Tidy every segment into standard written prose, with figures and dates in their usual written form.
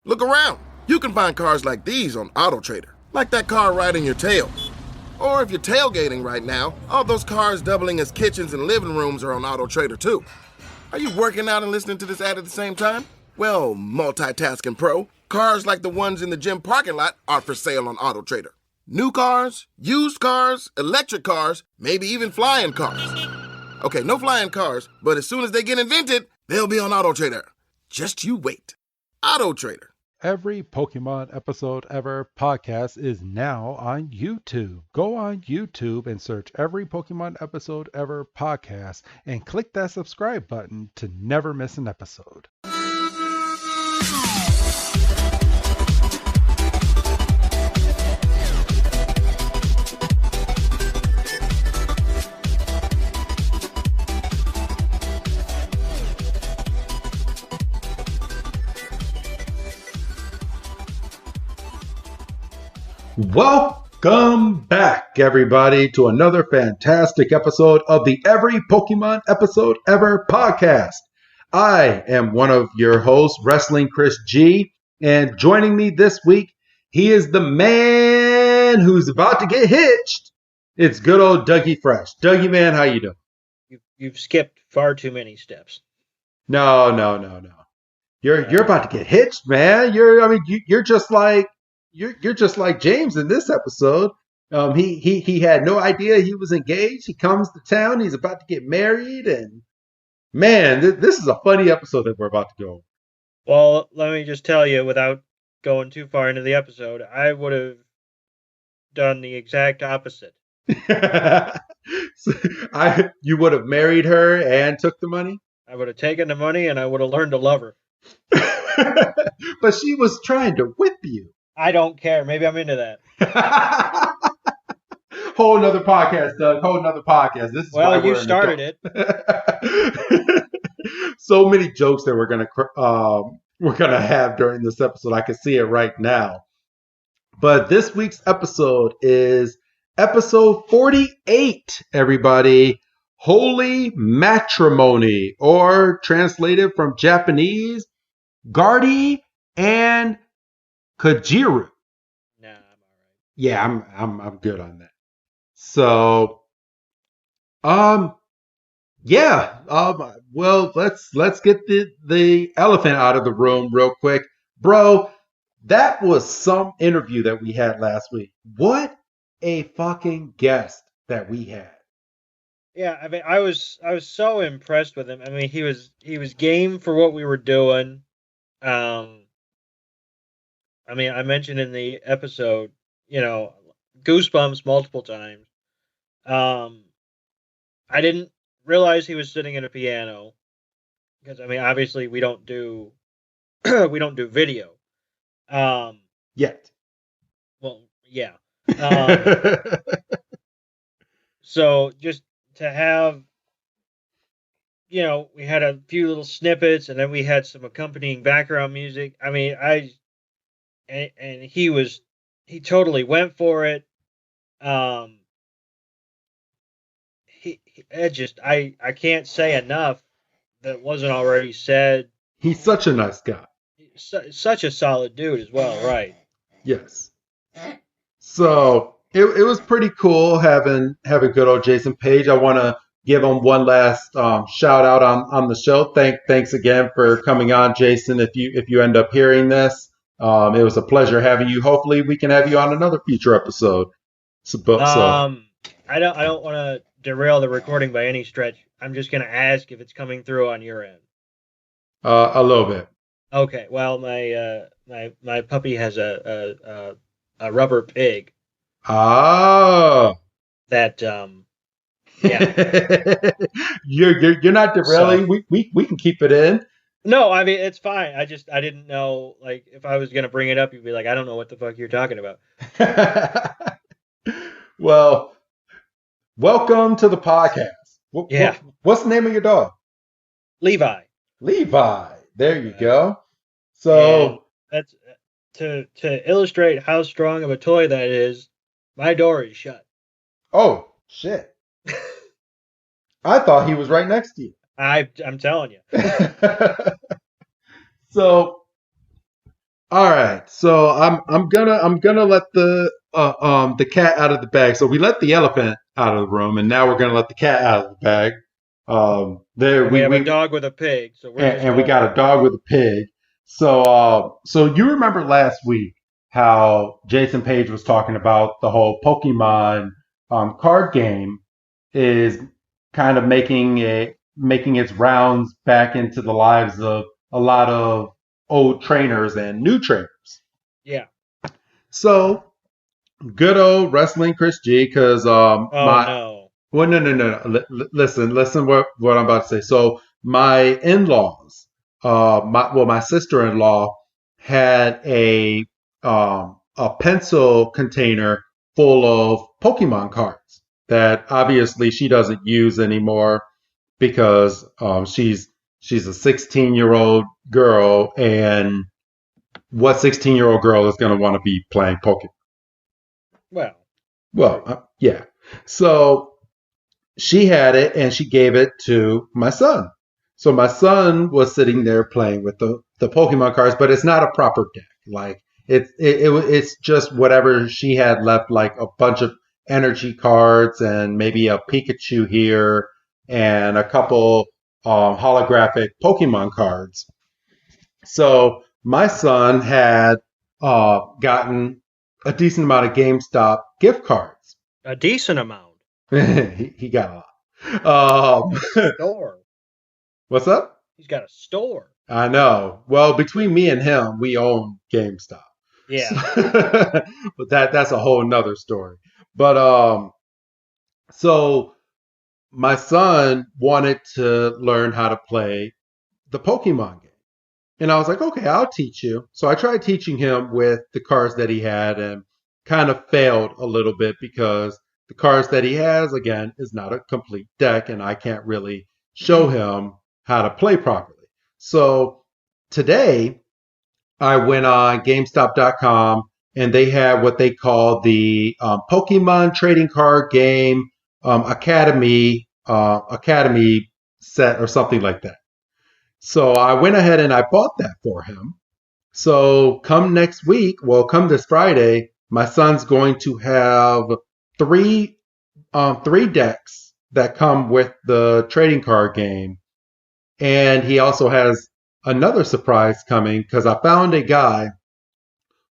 Look around. You can find cars like these on AutoTrader, like that car riding your tail. Or if you're tailgating right now, all those cars doubling as kitchens and living rooms are on AutoTrader too. Are you working out and listening to this ad at the same time? Well, multitasking pro, cars like the ones in the gym parking lot are for sale on AutoTrader. New cars, used cars, electric cars, maybe even flying cars. Okay, no flying cars, but as soon as they get invented, they'll be on AutoTrader. Just you wait. AutoTrader. Every Pokemon Episode Ever podcast is now on YouTube. Go on YouTube and search Every Pokemon Episode Ever podcast and click that subscribe button to never miss an episode. Welcome back, everybody, to another fantastic episode of the Every Pokemon Episode Ever podcast. I am one of your hosts, Wrestling Chris G, and joining me this week, he is the man who's about to get hitched. It's good old Dougie Fresh. Dougie, man, how you doing? You've skipped far too many steps. No. You're about to get hitched, man. You're just like James in this episode. He had no idea he was engaged. He comes to town. He's about to get married, and man, this is a funny episode that we're about to go. Well, let me just tell you, without going too far into the episode, I would have done the exact opposite. You would have married her and took the money? I would have taken the money and I would have learned to love her. But she was trying to whip you. I don't care. Maybe I'm into that. Whole another podcast, Doug. Whole another podcast. This is well, you started it. So many jokes that we're gonna have during this episode. I can see it right now. But this week's episode is episode 48. Everybody, Holy Matrimony, or translated from Japanese, Gardie and Kojirou. Nah, I'm all right. Yeah, I'm good on that. So, well, let's get the elephant out of the room real quick, bro. That was some interview that we had last week. What a fucking guest that we had. Yeah, I mean, I was so impressed with him. I mean, he was game for what we were doing. I mean, I mentioned in the episode, goosebumps multiple times. I didn't realize he was sitting at a piano because, I mean, obviously we don't do video. Yet. Well, yeah. So just to have, we had a few little snippets and then we had some accompanying background music. I mean, and he totally went for it. I can't say enough that wasn't already said. He's such a nice guy. Such a solid dude as well, right? Yes. So it was pretty cool having good old Jason Page. I want to give him one last shout out on the show. Thanks again for coming on, Jason. If you end up hearing this, it was a pleasure having you. Hopefully, we can have you on another future episode. I don't want to derail the recording by any stretch. I'm just going to ask if it's coming through on your end. A little bit. Okay. Well, my puppy has a rubber pig. Oh. That yeah. You're not derailing. So, we can keep it in. No, I mean, it's fine. I didn't know, like, if I was going to bring it up, you'd be like, I don't know what the fuck you're talking about. Well, welcome to the podcast. What's the name of your dog? Levi. There you go. So and that's to illustrate how strong of a toy that is. My door is shut. Oh, shit. I thought he was right next to you. I'm telling you. So All right, so I'm gonna let the cat out of the bag. So we let the elephant out of the room, and now we're gonna let the cat out of the bag. There And we have a dog with a pig, so we're just and we going got a dog with a pig. So you remember last week how Jason Page was talking about the whole Pokemon card game is kind of making its rounds back into the lives of a lot of old trainers and new trainers. Yeah. So good old wrestling Chris G, because Oh my no. well, no. Listen what I'm about to say. So my in-laws, my sister-in-law had a pencil container full of Pokemon cards that obviously she doesn't use anymore because she's a 16-year-old girl, and what 16-year-old girl is going to want to be playing Pokemon? Well. Well, yeah. So she had it and she gave it to my son. So my son was sitting there playing with the Pokemon cards, but it's not a proper deck. Like it's just whatever she had left, like a bunch of energy cards and maybe a Pikachu here and a couple holographic Pokemon cards. So my son had gotten a decent amount of GameStop gift cards. A decent amount. He got a lot. Store. What's up? He's got a store. I know. Well, between me and him, we own GameStop. Yeah. But that's a whole nother story. But so my son wanted to learn how to play the Pokemon game. And I was like, okay, I'll teach you. So I tried teaching him with the cards that he had and kind of failed a little bit because the cards that he has, again, is not a complete deck and I can't really show him how to play properly. So today I went on GameStop.com and they have what they call the Pokemon Trading Card Game Academy set or something like that. So I went ahead and I bought that for him. So come come this Friday, my son's going to have three decks that come with the trading card game, and he also has another surprise coming because I found a guy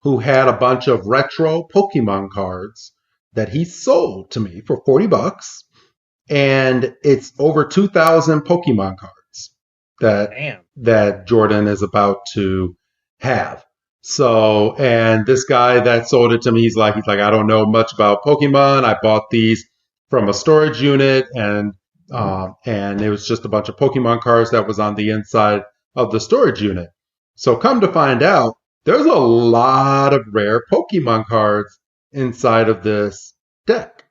who had a bunch of retro Pokemon cards that he sold to me for $40, and it's over 2,000 Pokemon cards that Jordan is about to have. So, and this guy that sold it to me, he's like, I don't know much about Pokemon. I bought these from a storage unit, and it was just a bunch of Pokemon cards that was on the inside of the storage unit. So, come to find out, there's a lot of rare Pokemon cards inside of this deck.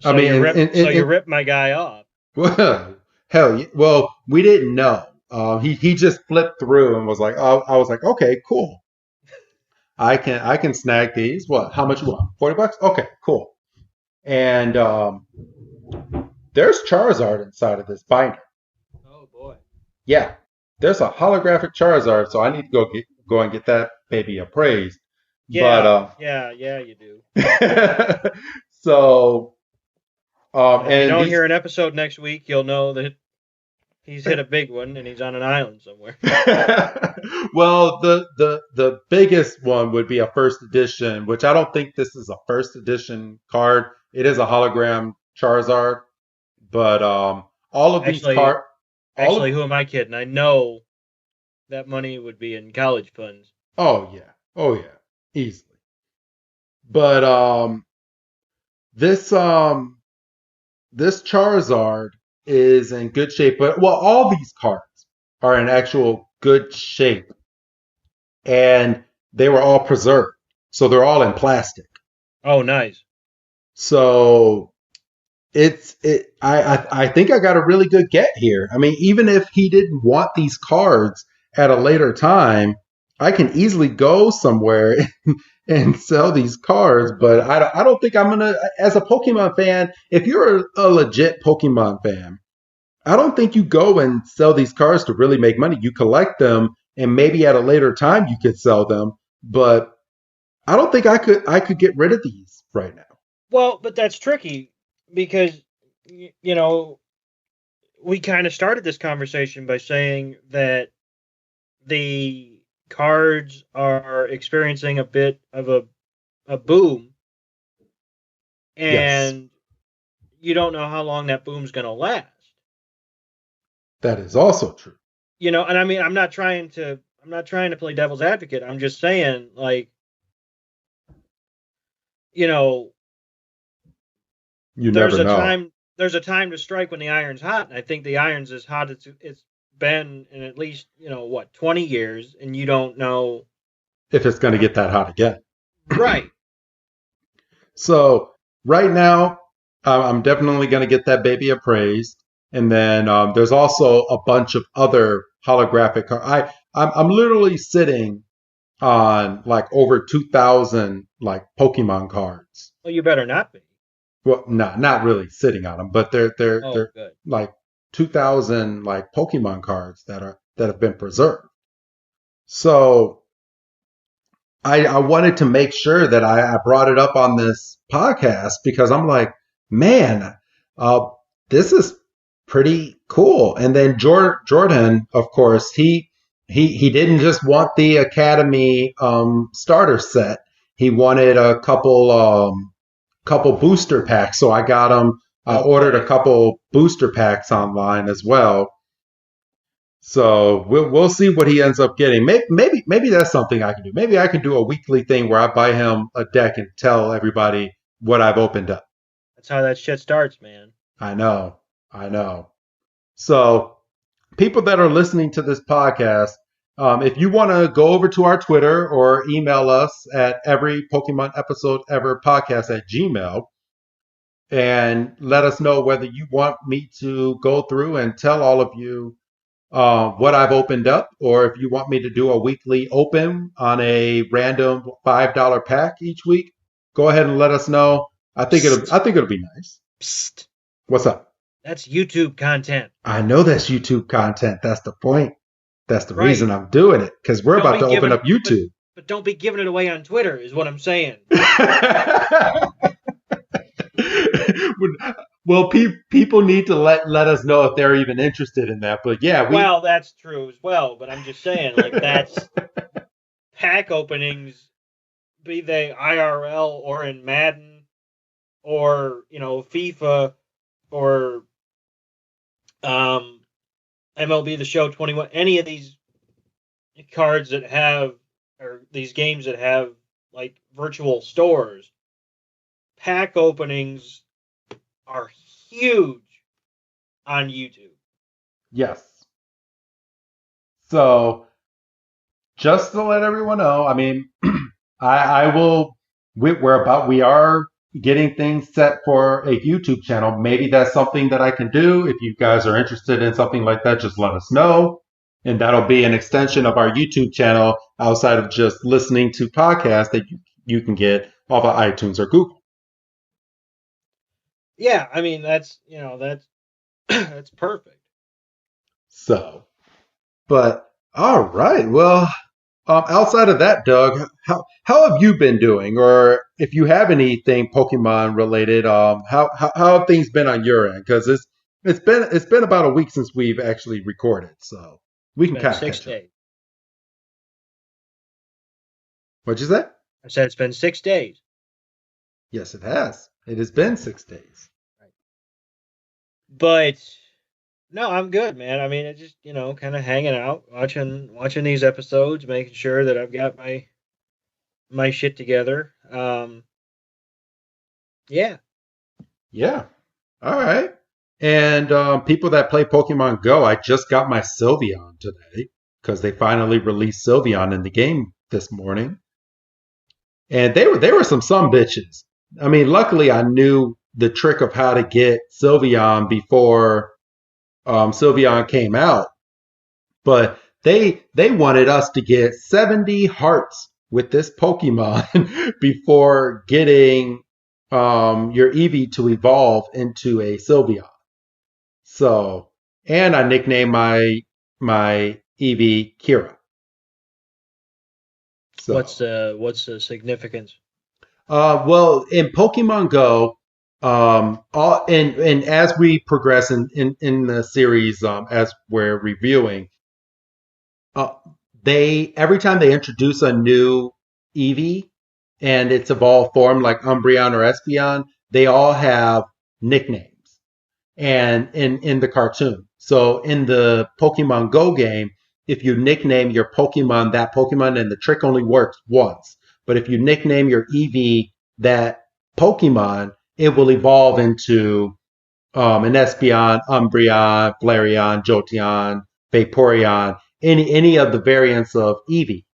So you ripped my guy off. Well, hell, well, we didn't know. He just flipped through and was like, oh, I was like, okay, cool. I can snag these. What? How much you want? $40? Okay, cool. And there's Charizard inside of this binder. Oh boy. Yeah, there's a holographic Charizard, so I need to go and get that baby appraised. Yeah, but, yeah, you do. So, if you don't hear an episode next week, you'll know that he's hit a big one and he's on an island somewhere. Well, the biggest one would be a first edition, which I don't think this is a first edition card. It is a hologram Charizard, but all of these cards. Actually, who am I kidding? I know that money would be in college funds. Oh yeah, easily. But this Charizard is in good shape, but all these cards are in actual good shape, and they were all preserved, so they're all in plastic. Oh, nice. So I think I got a really good get here. I mean, even if he didn't want these cards at a later time, I can easily go somewhere and sell these cards, but I don't think I'm gonna. As a Pokemon fan, if you're a legit Pokemon fan, I don't think you go and sell these cards to really make money. You collect them and maybe at a later time you could sell them, but I don't think I could get rid of these right now. Well, but that's tricky because, you know, we kind of started this conversation by saying that the cards are experiencing a bit of a boom, and you don't know how long that boom's going to last. That is also true. You know, and I mean, I'm not trying to play devil's advocate. I'm just saying, like, you know, Never know. There's a time to strike when the iron's hot, and I think the iron's as hot as it's been in at least 20 years, and you don't know if it's going to get that hot again. Right. So right now, I'm definitely going to get that baby appraised, and then there's also a bunch of other holographic cards. I'm literally sitting on like over 2,000 like Pokemon cards. Well, you better not be. Well, not really sitting on them, but they're good. like 2,000 like Pokemon cards that have been preserved. So I wanted to make sure that I brought it up on this podcast because I'm like, man, this is pretty cool. And then Jordan, of course, he didn't just want the Academy starter set. He wanted a couple booster packs. So I got him. I ordered a couple booster packs online as well. So we'll see what he ends up getting. Maybe that's something I can do. Maybe I can do a weekly thing where I buy him a deck and tell everybody what I've opened up. That's how that shit starts, man. I know. So people that are listening to this podcast, if you want to go over to our Twitter or email us at every Pokemon episode ever podcast at Gmail and let us know whether you want me to go through and tell all of you what I've opened up, or if you want me to do a weekly open on a random $5 pack each week, go ahead and let us know. I think it'll be nice. Psst. What's up? That's YouTube content. I know that's YouTube content. That's the point. That's the reason I'm doing it, because we're about to open up YouTube. But don't be giving it away on Twitter, is what I'm saying. Well, people need to let us know if they're even interested in that. But yeah, well, that's true as well. But I'm just saying, like, that's pack openings, be they IRL or in Madden or FIFA or MLB The Show 21. Any of these cards that have, or these games that have like virtual stores, pack openings are huge on YouTube. Yes. So just to let everyone know, I mean, we are getting things set for a YouTube channel. Maybe that's something that I can do. If you guys are interested in something like that, just let us know. And that'll be an extension of our YouTube channel outside of just listening to podcasts that you can get off of iTunes or Google. Yeah, I mean, that's that's perfect. So, but all right. Well, outside of that, Doug, how have you been doing? Or if you have anything Pokemon related, how have things been on your end? Because it's been about a week since we've actually recorded, so we can kind of 6 days. What'd you say? I said it's been 6 days. Yes, it has. It has been 6 days. Right. But no, I'm good, man. I mean, it's just, kind of hanging out, watching these episodes, making sure that I've got my shit together. Yeah. Yeah. All right. And people that play Pokemon Go, I just got my Sylveon today because they finally released Sylveon in the game this morning. And they were some bitches. I mean, luckily I knew the trick of how to get Sylveon before Sylveon came out. But they wanted us to get 70 hearts with this Pokemon before getting your Eevee to evolve into a Sylveon. So, and I nicknamed my Eevee Kira. So, what's the significance? well, in Pokemon Go, all and as we progress in the series, as we're reviewing, uh, they every time they introduce a new Eevee and its evolved form like Umbreon or Espeon, they all have nicknames and in the cartoon. So in the Pokemon Go game, if you nickname your Pokemon that Pokemon, and the trick only works once. But if you nickname your Eevee that Pokemon, it will evolve into an Espeon, Umbreon, Flareon, Jolteon, Vaporeon, any of the variants of Eevee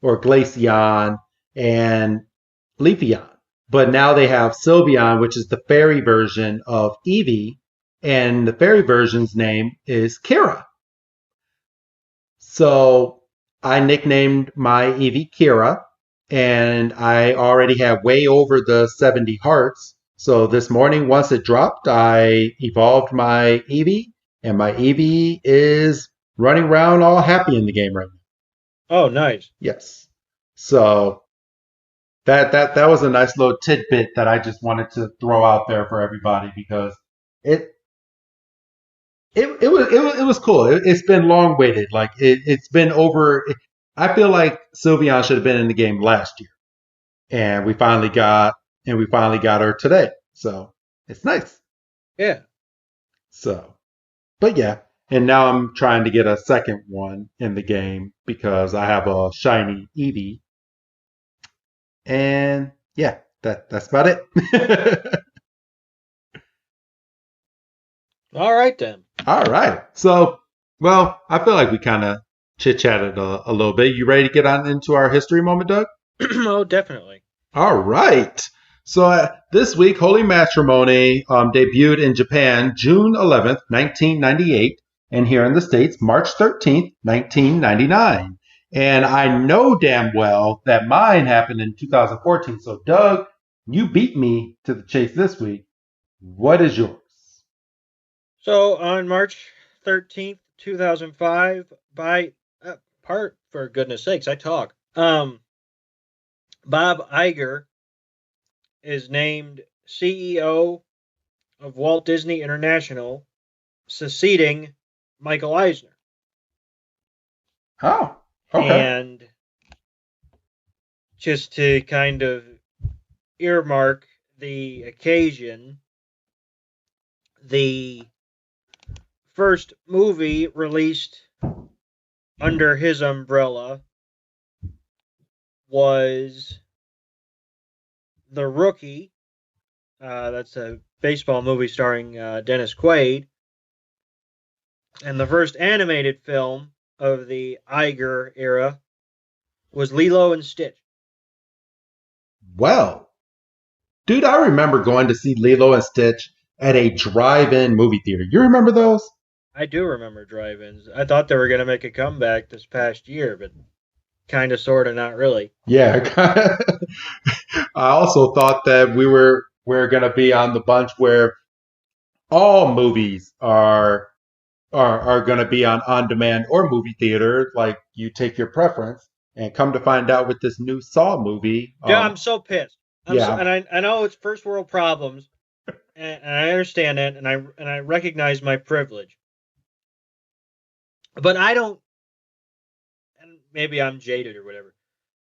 or Glaceon and Leafeon. But now they have Sylveon, which is the fairy version of Eevee, and the fairy version's name is Kira. So I nicknamed my Eevee Kira, and I already have way over the 70 hearts. So this morning, once it dropped, I evolved my Eevee, and my Eevee is running around all happy in the game right now. Oh, nice. Yes. So that was a nice little tidbit that I just wanted to throw out there for everybody because it it was cool. It's been long waited. Like it's been over. I feel like Sylveon should have been in the game last year, and we finally got her today. So it's nice. Yeah. So, but yeah, and now I'm trying to get a second one in the game because I have a shiny Eevee, and yeah, that's about it. All right then. All right. So, well, I feel like we kind of chit chatted a little bit. You ready to get on into our history moment, Doug? Oh, definitely. All right. So this week, Holy Matrimony debuted in Japan June 11th, 1998, and here in the States, March 13th, 1999. And I know damn well that mine happened in 2014. So, Doug, you beat me to the chase this week. What is yours? So on March 13th, 2005, for goodness sakes, I talk. Bob Iger is named CEO of Walt Disney International, succeeding Michael Eisner. Oh, okay. And just to kind of earmark the occasion, the first movie released under his umbrella was The Rookie. That's a baseball movie starring Dennis Quaid. And the first animated film of the Iger era was Lilo and Stitch. Well, dude, I remember going to see Lilo and Stitch at a drive-in movie theater. You remember those? I do remember drive-ins. I thought they were going to make a comeback this past year, but kind of, sort of, not really. Yeah. I also thought that we're going to be on the bunch where all movies are going to be on demand or movie theater, like you take your preference. And come to find out with this new Saw movie. Yeah, I'm so pissed. Yeah. I know it's first world problems, and I understand that, and I recognize my privilege. But I don't, and maybe I'm jaded or whatever,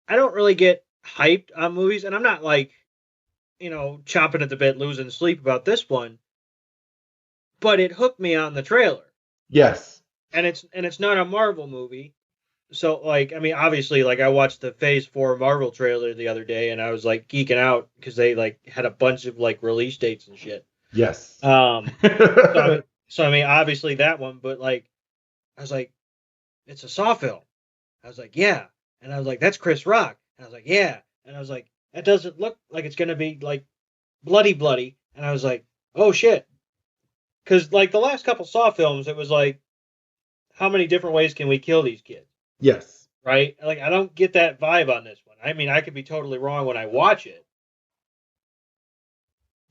I don't really get hyped on movies, and I'm not like, chomping at the bit, losing sleep about this one, but it hooked me on the trailer. Yes. And it's not a Marvel movie. So, obviously, I watched the Phase 4 Marvel trailer the other day, and I was, geeking out because they, had a bunch of, release dates and shit. Yes. So, obviously that one, but, I was like, it's a Saw film. I was like, yeah. And I was like, that's Chris Rock. And I was like, yeah. And I was like, that doesn't look like it's going to be, bloody. And I was like, oh, shit. Because, the last couple Saw films, it was how many different ways can we kill these kids? Yes. Right? I don't get that vibe on this one. I mean, I could be totally wrong when I watch it.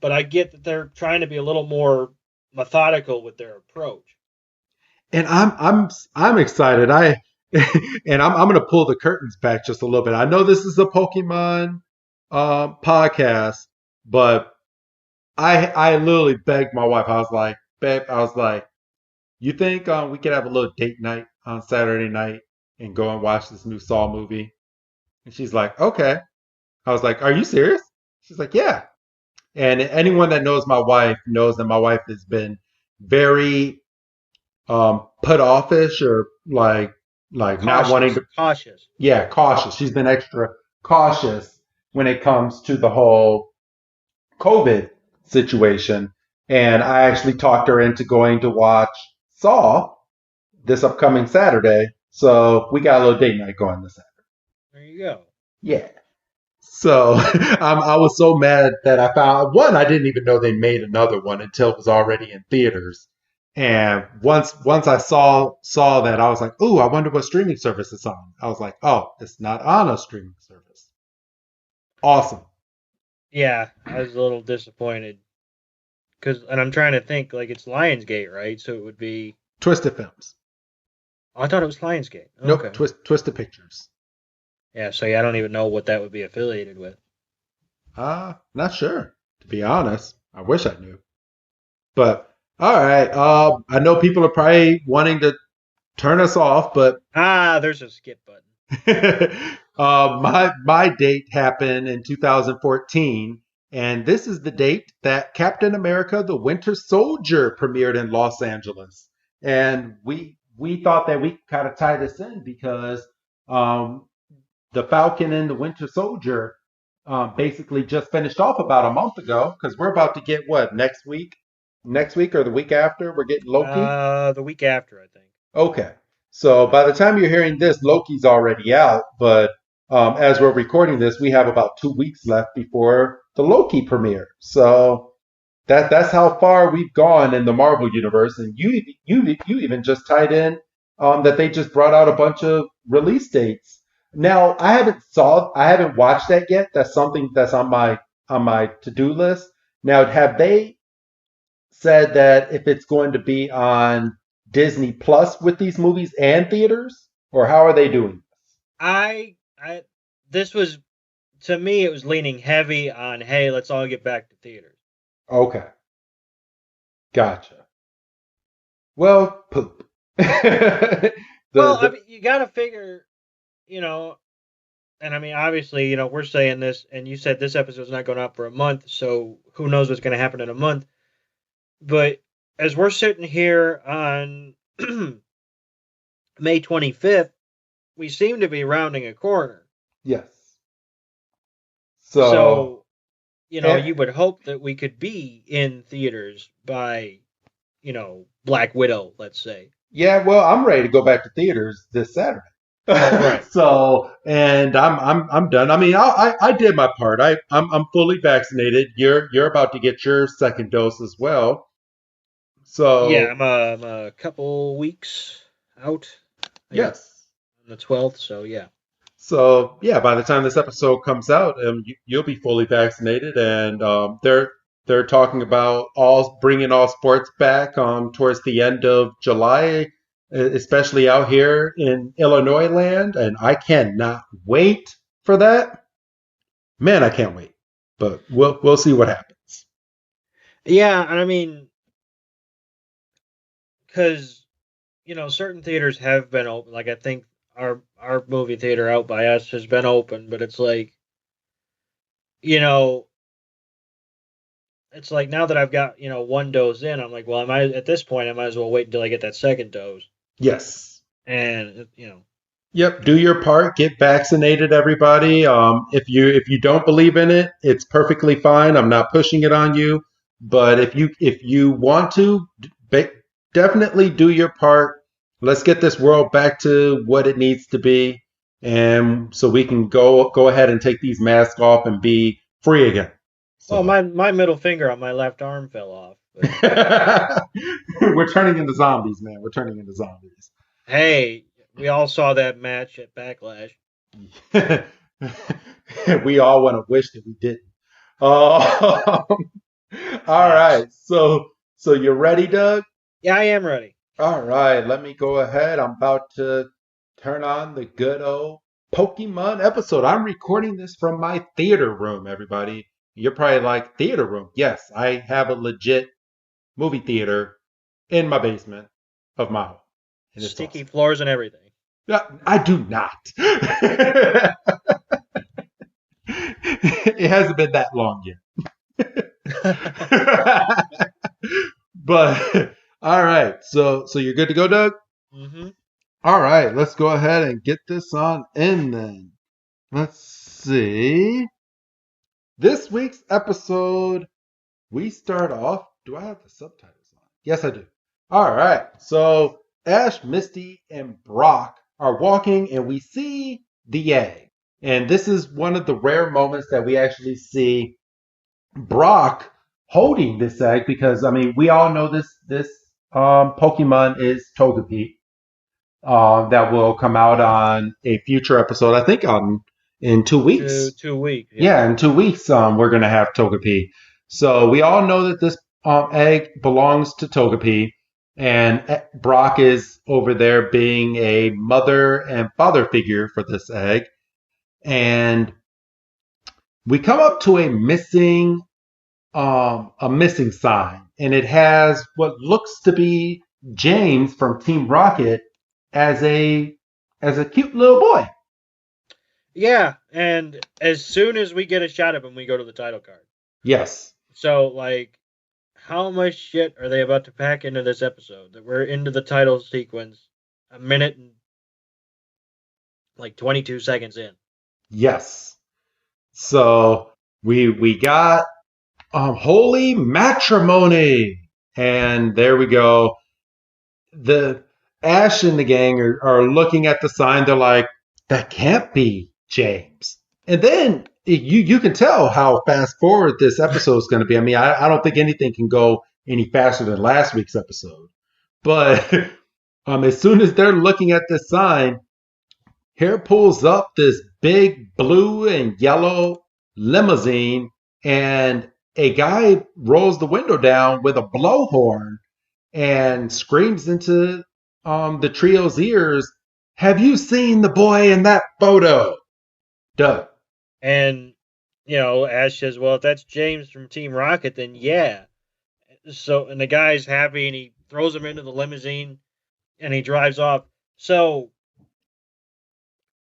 But I get that they're trying to be a little more methodical with their approach. And I'm excited. and I'm going to pull the curtains back just a little bit. I know this is a Pokemon podcast, but I literally begged my wife. I was like, babe, you think we could have a little date night on Saturday night and go and watch this new Saw movie? And she's like, okay. I was like, are you serious? She's like, yeah. And anyone that knows my wife knows that my wife has been very put offish or like not wanting to. Cautious. Yeah, cautious. She's been extra cautious when it comes to the whole COVID situation. And I actually talked her into going to watch Saw this upcoming Saturday. So we got a little date night going this Saturday. There you go. Yeah. So I was so mad that I found one. I didn't even know they made another one until it was already in theaters. And once I saw that, I was like, "Ooh, I wonder what streaming service it's on." I was like, "Oh, it's not on a streaming service." Awesome. Yeah, I was a little disappointed and I'm trying to think, like, it's Lionsgate, right? So it would be. Twisted Films. Oh, I thought it was Lionsgate. Nope. Okay. Twisted Pictures. Yeah, so I don't even know what that would be affiliated with. Not sure, to be honest. I wish I knew. But all right. I know people are probably wanting to turn us off, but there's a skip button. my date happened in 2014, and this is the date that Captain America: The Winter Soldier premiered in Los Angeles. And we thought that we kind of tie this in because the Falcon and the Winter Soldier basically just finished off about a month ago, because we're about to get what, next week or the week after we're getting Loki. The week after, I think. Okay, so by the time you're hearing this, Loki's already out, but as we're recording this, we have about 2 weeks left before the Loki premiere. So that's how far we've gone in the Marvel universe. And you even just tied in that they just brought out a bunch of release dates. Now I haven't watched that yet. That's something that's on my to-do list. Now, have they said that if it's going to be on Disney Plus with these movies and theaters, or how are they doing this? This was, to me, it was leaning heavy on, hey, let's all get back to theaters. Okay. Gotcha. Well, poop. I mean, you got to figure, and I mean, obviously, we're saying this, and you said this episode's not going out for a month, so who knows what's going to happen in a month. But as we're sitting here on May 25th, we seem to be rounding a corner. Yes. So you would hope that we could be in theaters by, Black Widow, let's say. Yeah, well, I'm ready to go back to theaters this Saturday. Right. So, and I'm done. I mean, I did my part. I'm fully vaccinated. You're about to get your second dose as well. So yeah, I'm a couple weeks out. Yes, on the 12th. So yeah. So yeah, by the time this episode comes out, you'll be fully vaccinated, and they're talking about bringing all sports back towards the end of July, especially out here in Illinois land, and I cannot wait for that. Man, I can't wait. But we'll see what happens. Yeah, and I mean, because certain theaters have been open. Like, I think our movie theater out by us has been open, but it's like, it's like now that I've got one dose in, I'm like, well, at this point I might as well wait until I get that second dose. Yes. And Yep, do your part. Get vaccinated, everybody. If you don't believe in it, it's perfectly fine. I'm not pushing it on you, but if you want to, definitely do your part. Let's get this world back to what it needs to be, and so we can go ahead and take these masks off and be free again. So. Well, my middle finger on my left arm fell off. We're turning into zombies, man. We're turning into zombies. Hey, we all saw that match at Backlash. We all want to wish that we didn't. All right. So you're ready, Doug? Yeah, I am ready. All right. Let me go ahead. I'm about to turn on the good old Pokemon episode. I'm recording this from my theater room, everybody. You're probably like, theater room? Yes, I have a legit movie theater in my basement of my home. And it's Sticky awesome. floors and everything. No, I do not. It hasn't been that long yet. But all right, so you're good to go, Doug? Mm-hmm. All right, let's go ahead and get this on in then. Let's see. This week's episode, we start off. Do I have the subtitles on? Yes, I do. All right, so Ash, Misty, and Brock are walking, and we see the egg. And this is one of the rare moments that we actually see Brock holding this egg, because I mean we all know this Pokemon is Togepi. That will come out on a future episode. I think in 2 weeks. 2 weeks. Yeah, in 2 weeks we're gonna have Togepi. So we all know that this egg belongs to Togepi, and Brock is over there being a mother and father figure for this egg. And we come up to a missing sign, and it has what looks to be James from Team Rocket as a cute little boy. Yeah, and as soon as we get a shot of him, we go to the title card. Yes. So, like, how much shit are they about to pack into this episode that we're into the title sequence a minute and like 22 seconds in? Yes. So we got Holy Matrimony, and there we go. The Ash and the gang are looking at the sign. They're like, that can't be James. And then you can tell how fast forward this episode is going to be. I mean, I don't think anything can go any faster than last week's episode. But as soon as they're looking at this sign, here pulls up this big blue and yellow limousine, and a guy rolls the window down with a blowhorn and screams into the trio's ears, "Have you seen the boy in that photo?" Doug. And, Ash says, well, if that's James from Team Rocket, then yeah. So, and the guy's happy, and he throws him into the limousine, and he drives off. So,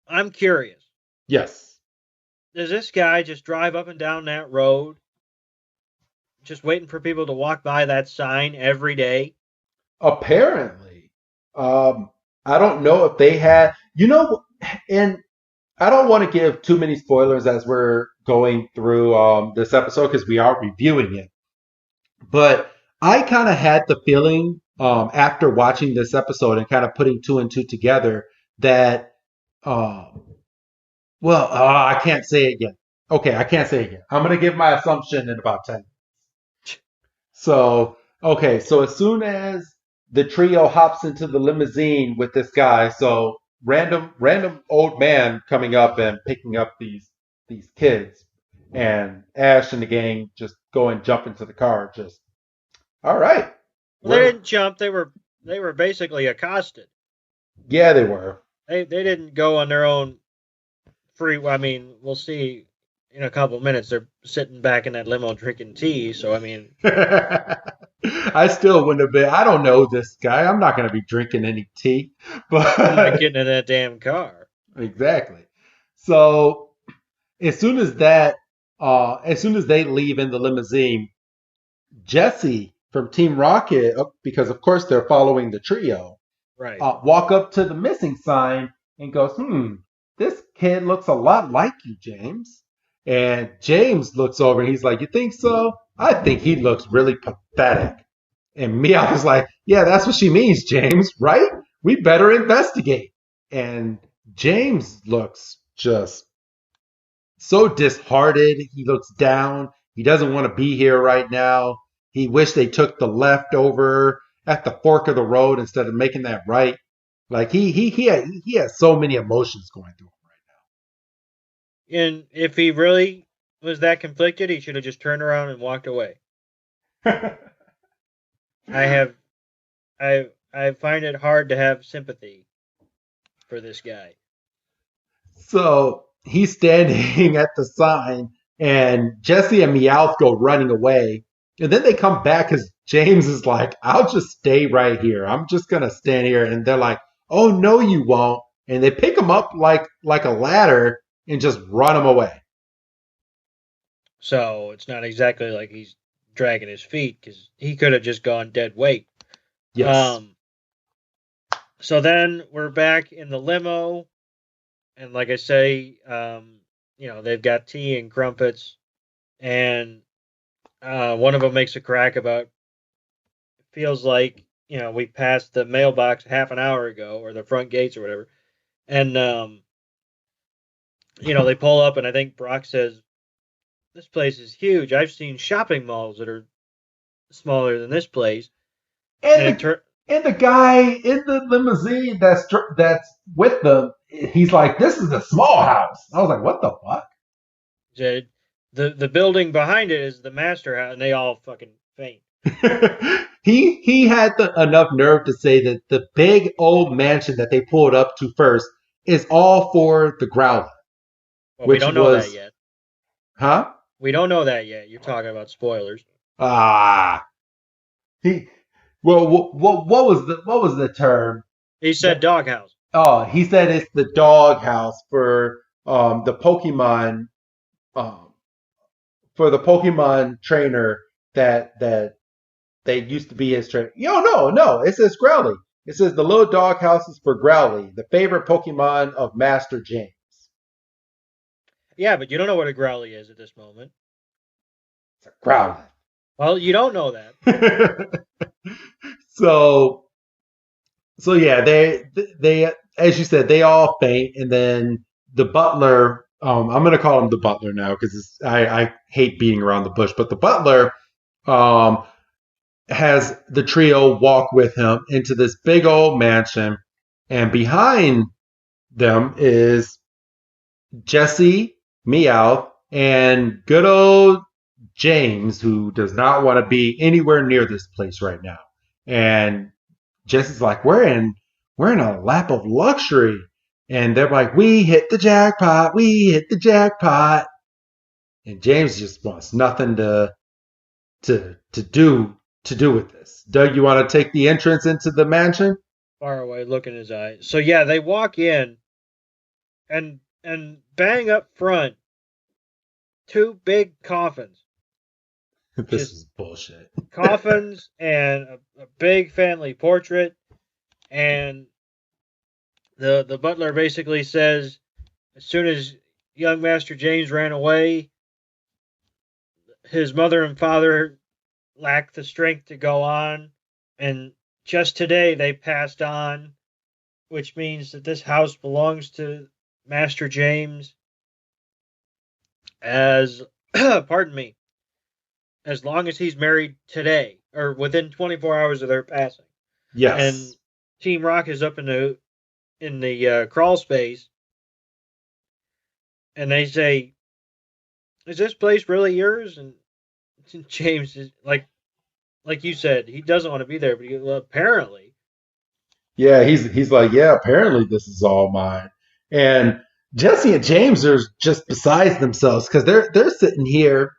I'm curious. Yes. Does this guy just drive up and down that road, just waiting for people to walk by that sign every day? Apparently. I don't know if they had, and I don't want to give too many spoilers as we're going through this episode because we are reviewing it. But I kind of had the feeling after watching this episode and kind of putting two and two together that, I can't say it yet. Okay, I can't say it yet. I'm going to give my assumption in about 10 minutes. So as soon as the trio hops into the limousine with this guy, so random old man coming up and picking up these kids, and Ash and the gang just go and jump into the car. Just all right. Well, they didn't jump. They were basically accosted. Yeah, they were. They didn't go on their own free. I mean, we'll see in a couple minutes. They're sitting back in that limo drinking tea. So I mean, I still wouldn't have been. I don't know this guy. I'm not going to be drinking any tea. But I'm not getting in that damn car. Exactly. So as soon as they leave in the limousine, Jesse from Team Rocket, because of course they're following the trio, right? Walk up to the missing sign and goes, this kid looks a lot like you, James. And James looks over and he's like, you think so? I think he looks really pathetic. And Meow was like, yeah, that's what she means, James, right? We better investigate. And James looks just so disheartened. He looks down. He doesn't want to be here right now. He wished they took the left over at the fork of the road instead of making that right. Like he has so many emotions going through him right now. And if he really was that conflicted, he should have just turned around and walked away. I find it hard to have sympathy for this guy. So he's standing at the sign, and Jesse and Meowth go running away. And then they come back because James is like, I'll just stay right here. I'm just going to stand here. And they're like, oh, no, you won't. And they pick him up like a ladder and just run him away. So it's not exactly like he's dragging his feet because he could have just gone dead weight. Yes. So then we're back in the limo. And like I say, they've got tea and crumpets. And one of them makes a crack about, feels like, we passed the mailbox half an hour ago, or the front gates or whatever. And, they pull up, and I think Brock says, this place is huge. I've seen shopping malls that are smaller than this place. And the guy in the limousine that's with them, he's like, this is a small house. I was like, what the fuck? The building behind it is the master house, and they all fucking faint. He had enough nerve to say that the big old mansion that they pulled up to first is all for the Growler. Well, we don't know that yet. Huh? We don't know that yet. You're talking about spoilers. What was the term? He said doghouse. Oh, he said it's the doghouse for the Pokemon trainer that they used to be his trainer. No, it says Growly. It says the little doghouse is for Growly, the favorite Pokemon of Master James. Yeah, but you don't know what a Growly is at this moment. It's a Growlithe. Well, you don't know that. So yeah, they as you said, they all faint, and then the butler. I'm going to call him the butler now because I hate beating around the bush, but the butler has the trio walk with him into this big old mansion, and behind them is Jesse, Meowth, and good old James, who does not want to be anywhere near this place right now. And Jesse's like, we're in a lap of luxury. And they're like, we hit the jackpot. And James just wants nothing to do with this. Doug, you want to take the entrance into the mansion? Far away, look in his eyes. So yeah, they walk in and bang up front, two big coffins. This is bullshit. Coffins and a big family portrait. And the butler basically says, as soon as young Master James ran away, his mother and father lacked the strength to go on. And just today they passed on, which means that this house belongs to Master James as, pardon me, as long as he's married today, or within 24 hours of their passing. Yes. And Team Rock is up in the crawl space, and they say, "Is this place really yours?" And James is like you said, he doesn't want to be there, but apparently. Yeah, he's like, yeah, apparently this is all mine. And Jesse and James are just besides themselves because they're sitting here.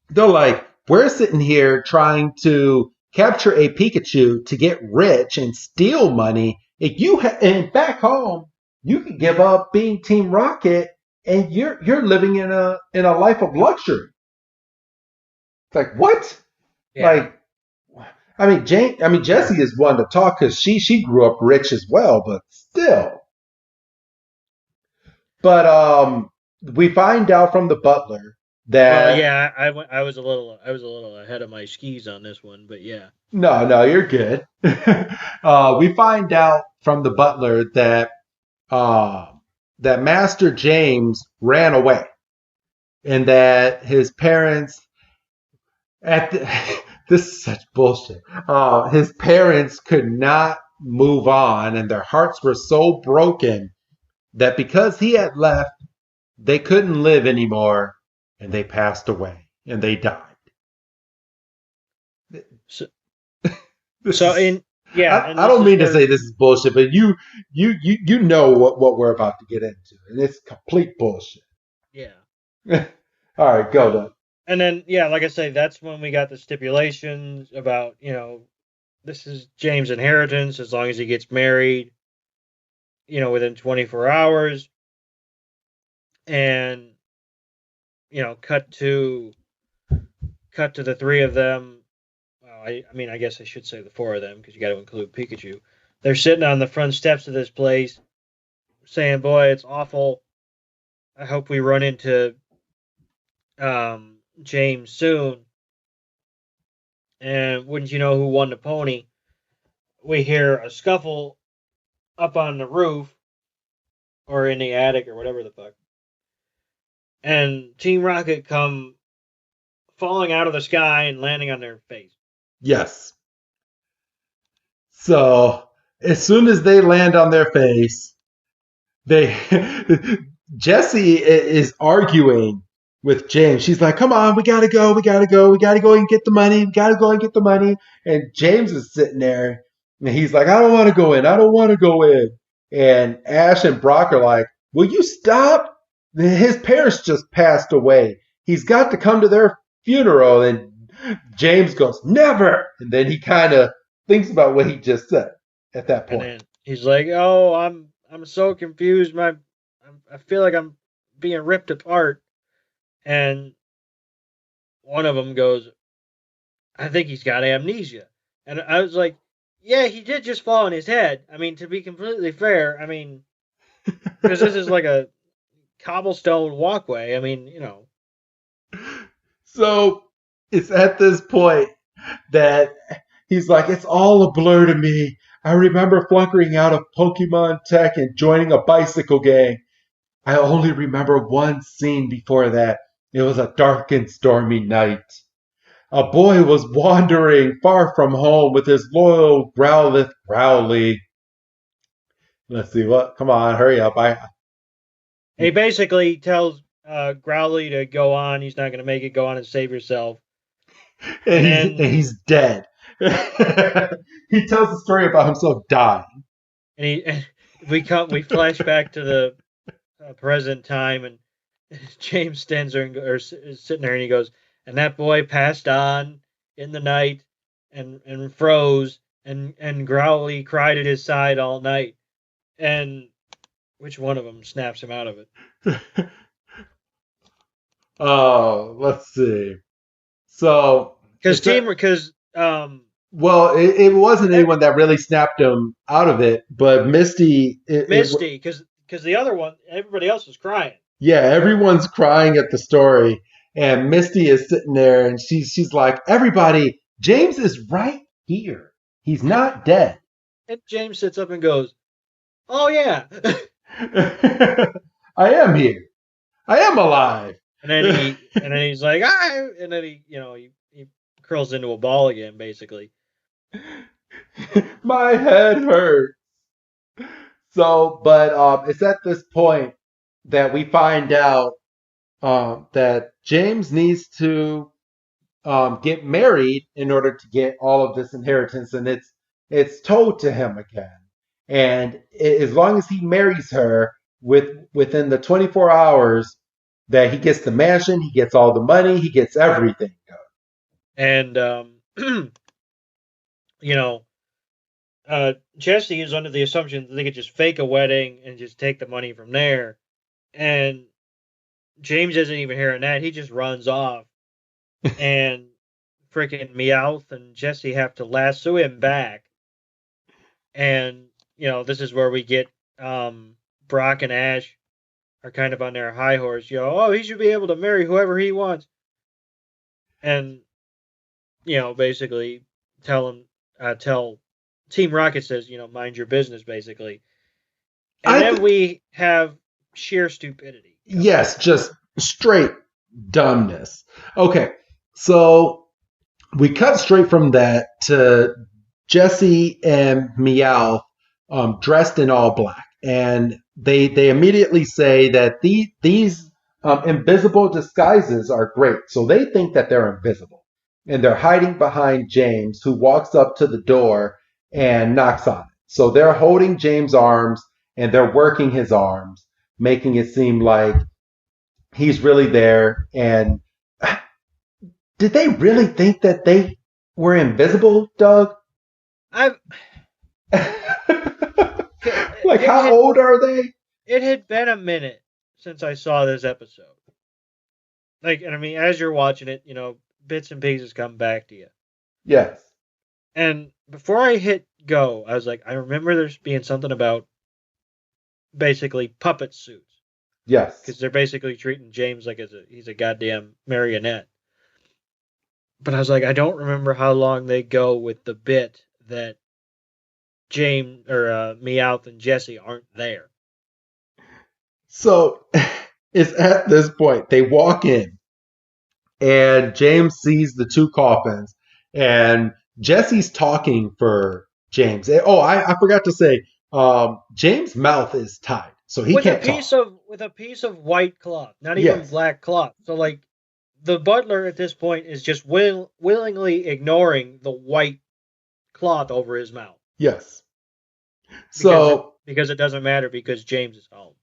They're like, we're sitting here trying to capture a Pikachu to get rich and steal money. And back home, you can give up being Team Rocket, and you're living in a life of luxury. It's like, what? Yeah. Jessie is one to talk because she grew up rich as well, but still. But we find out from the butler that. Well, yeah, I was a little ahead of my skis on this one, but yeah. No, you're good. We find out from the butler that Master James ran away, and that his parents this is such bullshit. His parents could not move on, and their hearts were so broken that because he had left, they couldn't live anymore, and they passed away, and they died. So Yeah, and I this don't is mean to where say this is bullshit, but you know what we're about to get into, and it's complete bullshit. yeah. All right, go then. And then yeah, like I say, that's when we got the stipulations about, this is James' inheritance as long as he gets married, within 24 hours. And cut to the three of them. Well, I mean, I guess I should say the four of them because you got to include Pikachu. They're sitting on the front steps of this place, saying, "Boy, it's awful. I hope we run into James soon." And wouldn't you know who won the pony? We hear a scuffle up on the roof or in the attic or whatever the fuck. And Team Rocket come falling out of the sky and landing on their face. Yes. So as soon as they land on their face, they Jessie is arguing with James. She's like, "Come on, we gotta go, we gotta go, we gotta go and get the money, we gotta go and get the money." And James is sitting there, and he's like, "I don't want to go in, I don't want to go in." And Ash and Brock are like, "Will you stop? His parents just passed away. He's got to come to their funeral." And James goes, "Never." And then he kind of thinks about what he just said at that And point. then he's like, "Oh, I'm so confused. I feel like I'm being ripped apart." And one of them goes, "I think he's got amnesia." And I was like, "Yeah, he did just fall on his head." I mean, to be completely fair, I mean, because this is like a cobblestone walkway. I mean, So it's at this point that he's like, "It's all a blur to me. I remember flunkering out of Pokemon Tech and joining a bicycle gang. I only remember one scene before that. It was a dark and stormy night. A boy was wandering far from home with his loyal Growlithe Growly." Let's see what. Come on, hurry up! he basically tells Growly to go on. He's not going to make it. Go on and save yourself. And he's dead. He tells the story about himself dying. And we flash back to the present time, and James stands there or is sitting there, and he goes, "And that boy passed on in the night, and froze, and Growly cried at his side all night." And which one of them snaps him out of it? Oh, let's see. So, well, it wasn't anyone that really snapped him out of it, but Misty. Misty, because the other one, everybody else was crying. Yeah, everyone's crying at the story, and Misty is sitting there, and she's like, "Everybody, James is right here. He's not dead." And James sits up and goes, "Oh yeah." "I am here. I am alive." And then he's like, "Ah," and then he curls into a ball again, basically. My head hurts. So, but it's at this point that we find out that James needs to get married in order to get all of this inheritance, and it's told to him again. And as long as he marries her within the 24 hours that he gets the mansion, he gets all the money, he gets everything. And Jesse is under the assumption that they could just fake a wedding and just take the money from there. And James isn't even hearing that. He just runs off. And freaking Meowth and Jesse have to lasso him back. And, this is where we get Brock and Ash are kind of on their high horse. Oh, he should be able to marry whoever he wants. And, basically tell Team Rocket says, mind your business, basically. And then we have sheer stupidity. Yes, just straight dumbness. Okay, so we cut straight from that to Jesse and Meowth dressed in all black. And they immediately say that these invisible disguises are great. So they think that they're invisible. And they're hiding behind James, who walks up to the door and knocks on it. So they're holding James' arms and they're working his arms, making it seem like he's really there. And did they really think that they were invisible, Doug? I've Like, how old are they? It had been a minute since I saw this episode. Like, and I mean, as you're watching it, bits and pieces come back to you. Yes. And before I hit go, I was like, I remember there's being something about basically puppet suits. Yes. Because they're basically treating James like he's a goddamn marionette. But I was like, I don't remember how long they go with the bit that James or Meowth and Jesse aren't there. So it's at this point they walk in, and James sees the two coffins, and Jesse's talking for James. Oh, I forgot to say, James' mouth is tied, so he can't talk. With a piece of white cloth, not even black cloth. So like, the butler at this point is just willingly ignoring the white cloth over his mouth. Yes. Because it doesn't matter, because James is home.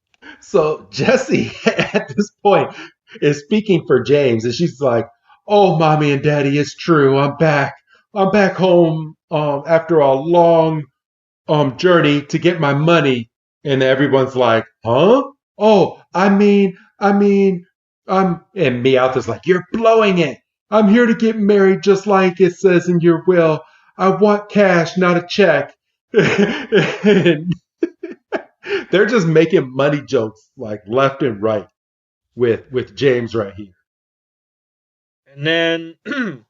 So Jessie at this point is speaking for James, and she's like, "Oh, mommy and daddy, it's true. I'm back. I'm back home after a long journey to get my money." And everyone's like, "Huh? Oh, I mean, and Meowth is like, "You're blowing it. I'm here to get married just like it says in your will. I want cash, not a check." And they're just making money jokes like left and right with James right here. And then,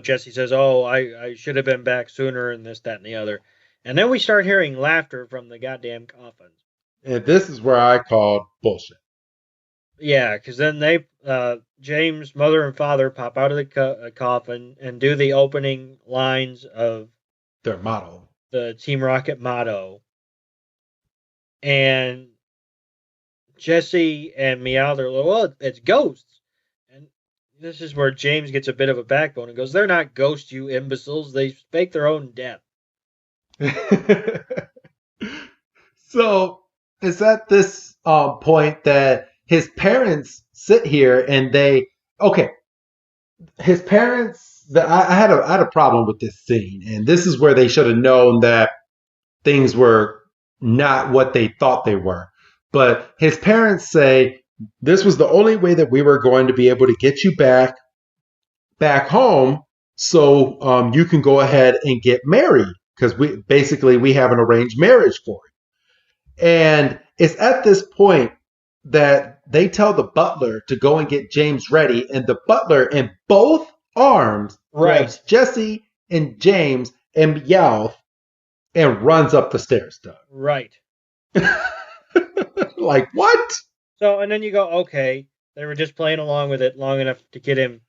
Jesse says, "Oh, I should have been back sooner," and this, that, and the other. And then we start hearing laughter from the goddamn coffins. And this is where I called bullshit. Yeah, because then James' mother and father pop out of the coffin and do the opening lines of their motto, the Team Rocket motto. And Jesse and Meowth are like, "Well, it's ghosts." And this is where James gets a bit of a backbone and goes, "They're not ghosts, you imbeciles. They fake their own death." So it's at this point that his parents sit here and his parents, I had a problem with this scene, and this is where they should have known that things were not what they thought they were. But his parents say, "This was the only way that we were going to be able to get you back home, so you can go ahead and get married, because we have an arranged marriage for you." And it's at this point that they tell the butler to go and get James ready, and the butler in both arms grabs Jesse and James and Meowth and runs up the stairs, Doug. Right. Like, what? So, and then you go, okay, they were just playing along with it long enough to get him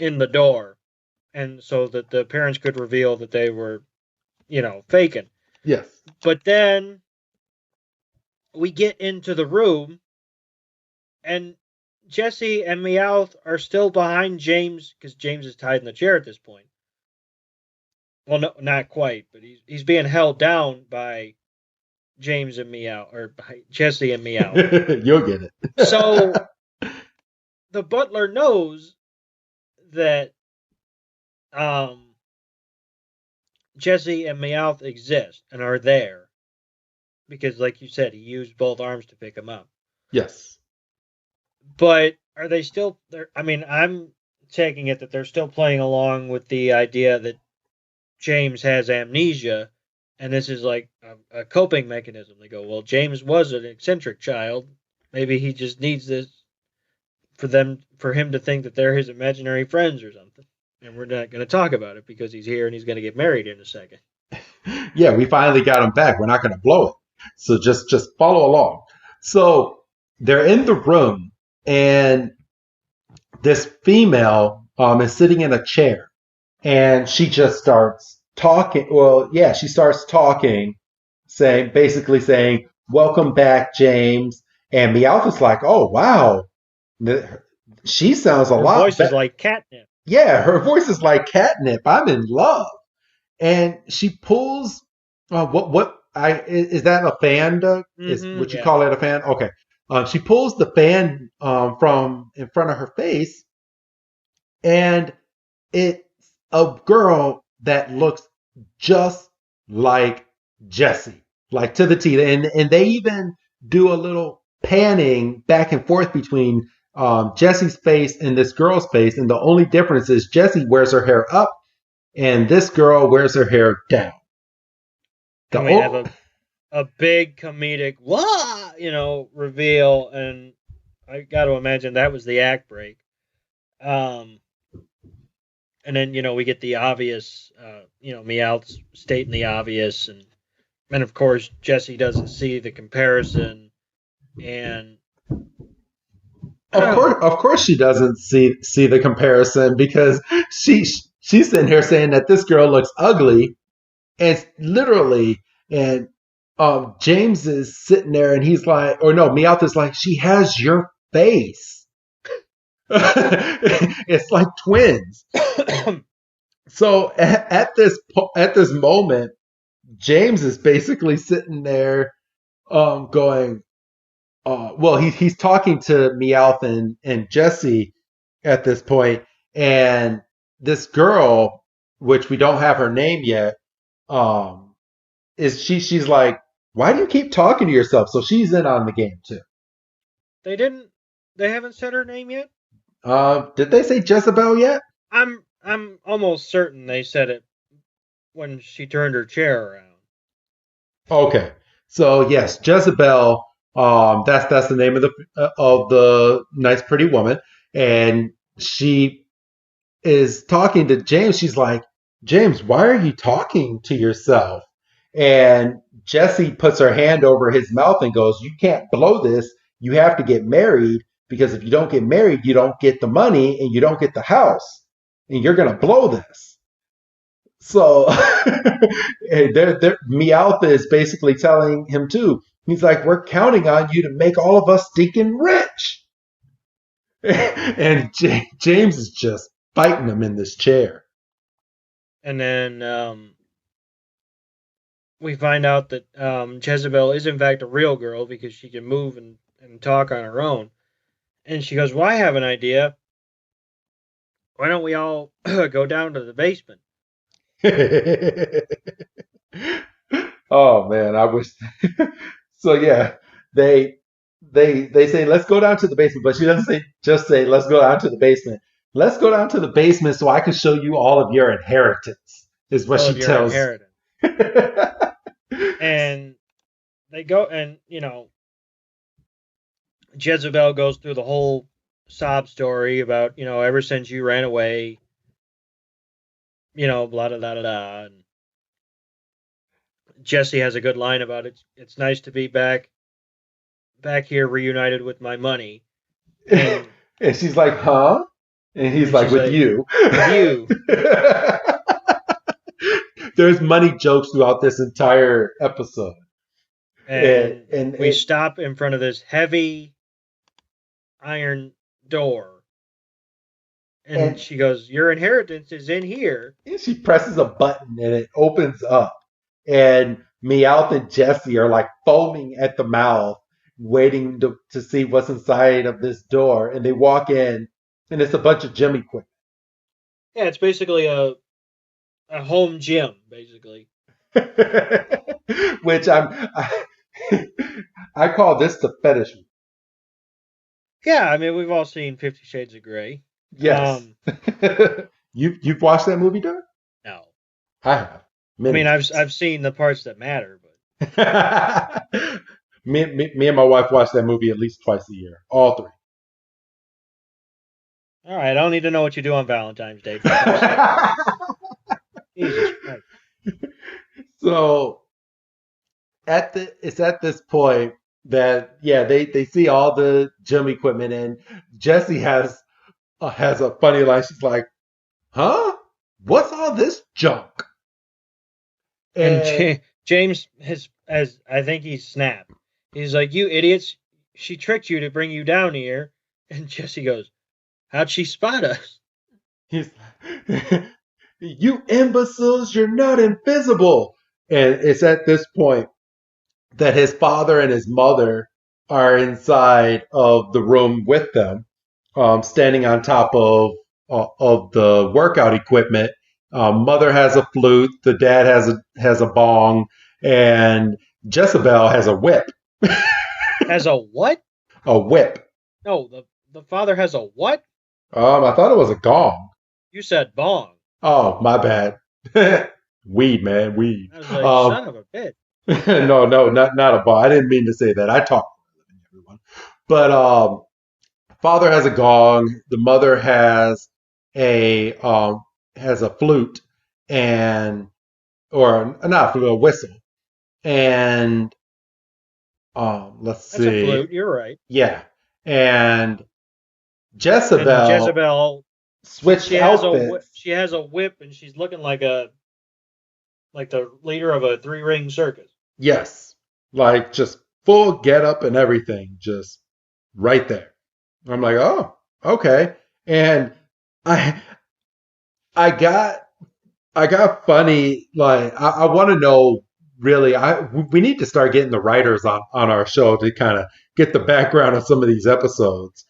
in the door, and so that the parents could reveal that they were, faking. Yes. But then we get into the room, and Jesse and Meowth are still behind James, because James is tied in the chair at this point. Well, no, not quite, but he's being held down by James and Meowth, or by Jesse and Meowth. You'll get it. So the butler knows that Jesse and Meowth exist and are there, because, like you said, he used both arms to pick him up. Yes. But are they still there? I mean, I'm taking it that they're still playing along with the idea that James has amnesia, and this is like a coping mechanism. They go, well, James was an eccentric child. Maybe he just needs this for him to think that they're his imaginary friends or something. And we're not going to talk about it because he's here and he's going to get married in a second. Yeah, we finally got him back. We're not going to blow it. So just follow along. So they're in the room, and this female is sitting in a chair, and she just starts talking. Well, yeah, she starts talking, basically saying, "Welcome back, James." And Meowth is like, "Oh, wow. She sounds a lot." Her voice is like catnip. Yeah, her voice is like catnip. I'm in love. and she pulls is that a fan, Doug? Is would you Yeah. call it a fan? Okay. She pulls the fan from in front of her face, and it's a girl that looks just like Jessie, like to the T. And they even do a little panning back and forth between Jessie's face and this girl's face, and the only difference is Jessie wears her hair up, and this girl wears her hair down. And we have a big comedic reveal, and I got to imagine that was the act break. And then we get the obvious, Meowth stating the obvious, and of course Jessie doesn't see the comparison, and of course she doesn't see the comparison, because she's sitting here saying that this girl looks ugly, and literally, and James is sitting there and he's like, or no, Meowth is like, she has your face. It's like twins. So at this moment, James is basically sitting there going, well, he's talking to Meowth and Jessie at this point, and this girl, which we don't have her name yet, she's like, why do you keep talking to yourself? So she's in on the game too. They haven't said her name yet? Did they say Jezebel yet? I'm almost certain they said it when she turned her chair around. Okay. So yes, Jezebel, that's the name of the nice pretty woman, and she is talking to James. She's like, James, why are you talking to yourself? And Jessie puts her hand over his mouth and goes, you can't blow this. You have to get married, because if you don't get married, you don't get the money and you don't get the house, and you're going to blow this. So Meowth is basically telling him too. He's like, we're counting on you to make all of us stinking rich. And James is just biting him in this chair. And then we find out that Jezebel is in fact a real girl, because she can move and talk on her own. And she goes, well, I have an idea. Why don't we all go down to the basement? Oh man, I wish. So yeah, they say let's go down to the basement, but she doesn't just say let's go down to the basement. Let's go down to the basement so I can show you all of your inheritance. Is what she tells. And they go, and Jezebel goes through the whole sob story about ever since you ran away, blah blah blah blah. And Jessie has a good line about it. It's nice to be back here, reunited with my money. And she's like, huh? And he's like, with you. With you. There's money jokes throughout this entire episode. And we stop in front of this heavy iron door. And she goes, your inheritance is in here. And she presses a button and it opens up. And Meowth and Jessie are like foaming at the mouth, waiting to see what's inside of this door. And they walk in, and it's a bunch of gym equipment. Yeah, it's basically a home gym, basically. Which I call this the fetish. Yeah, I mean, we've all seen 50 Shades of Grey. Yes. You've watched that movie, Doug? No. I have. I mean, I've seen the parts that matter, but me and my wife watch that movie at least twice a year, all three. All right, I don't need to know what you do on Valentine's Day. Jesus Christ. So it's at this point that they see all the gym equipment, and Jessie has a funny line. She's like, "Huh? What's all this junk?" And James has I think he's snapped. He's like, you idiots! She tricked you to bring you down here. And Jessie goes, how'd she spot us? He's You imbeciles, you're not invisible. And it's at this point that his father and his mother are inside of the room with them, standing on top of the workout equipment. Mother has a flute, the dad has a bong, and Jezebel has a whip. Has a what? A whip. No, the father has a what? I thought it was a gong. You said bong. Oh, my bad. Weed, man, weed. I was like, son of a bitch. No, not a bong. I didn't mean to say that. I talk everyone. But father has a gong. The mother has a flute and or not a flute, a whistle. And let's That's see. a flute. You're right. Yeah, and And Jezebel switched outfits. She has a whip, and she's looking like the leader of a 3-ring circus. Yes, like just full getup and everything, just right there. I'm like, oh, okay. And I got funny. Like, I want to know really. We need to start getting the writers on our show to kind of get the background of some of these episodes,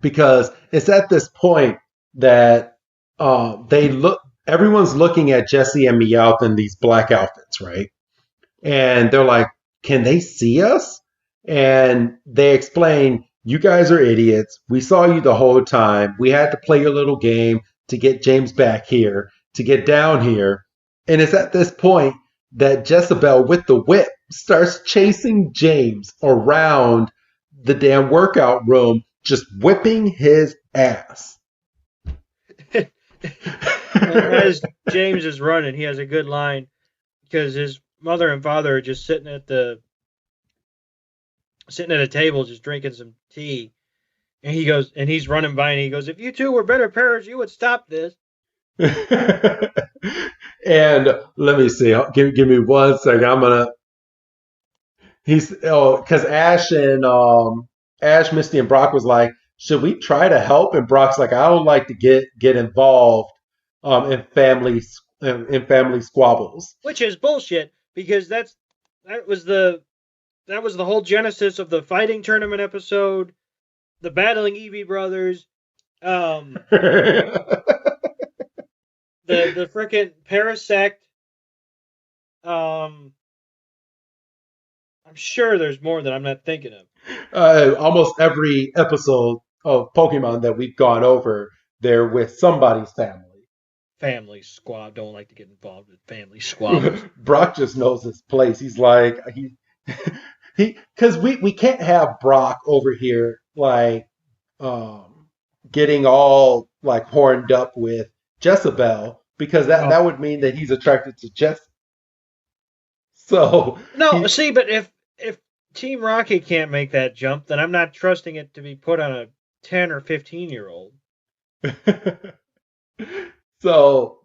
because it's at this point that everyone's looking at Jesse and Meowth in these black outfits, right? And they're like, can they see us? And they explain, you guys are idiots. We saw you the whole time. We had to play your little game to get James back here, to get down here. And it's at this point that Jezebel, with the whip, starts chasing James around the damn workout room, just whipping his ass. And as James is running, he has a good line because his mother and father are just sitting at a table just drinking some tea, and he's running by and he goes, if you two were better parents, you would stop this. And let me see, give me 1 second. Because Ash, Misty, and Brock was like, should we try to help? And Brock's like, I don't like to get involved in family squabbles, which is bullshit, because that was the whole genesis of the fighting tournament episode, the battling Eevee brothers, the frickin' Parasect. I'm sure there's more that I'm not thinking of. Almost every episode of Pokemon that we've gone over, they're with somebody's family. Family squab. Don't like to get involved with family squabbles. Brock just knows his place. He's like because we can't have Brock over here like getting all like horned up with Jezebel, because that would mean that he's attracted to Jess. So no, see, but if Team Rocket can't make that jump, then I'm not trusting it to be put on a 10 or 15-year-old. So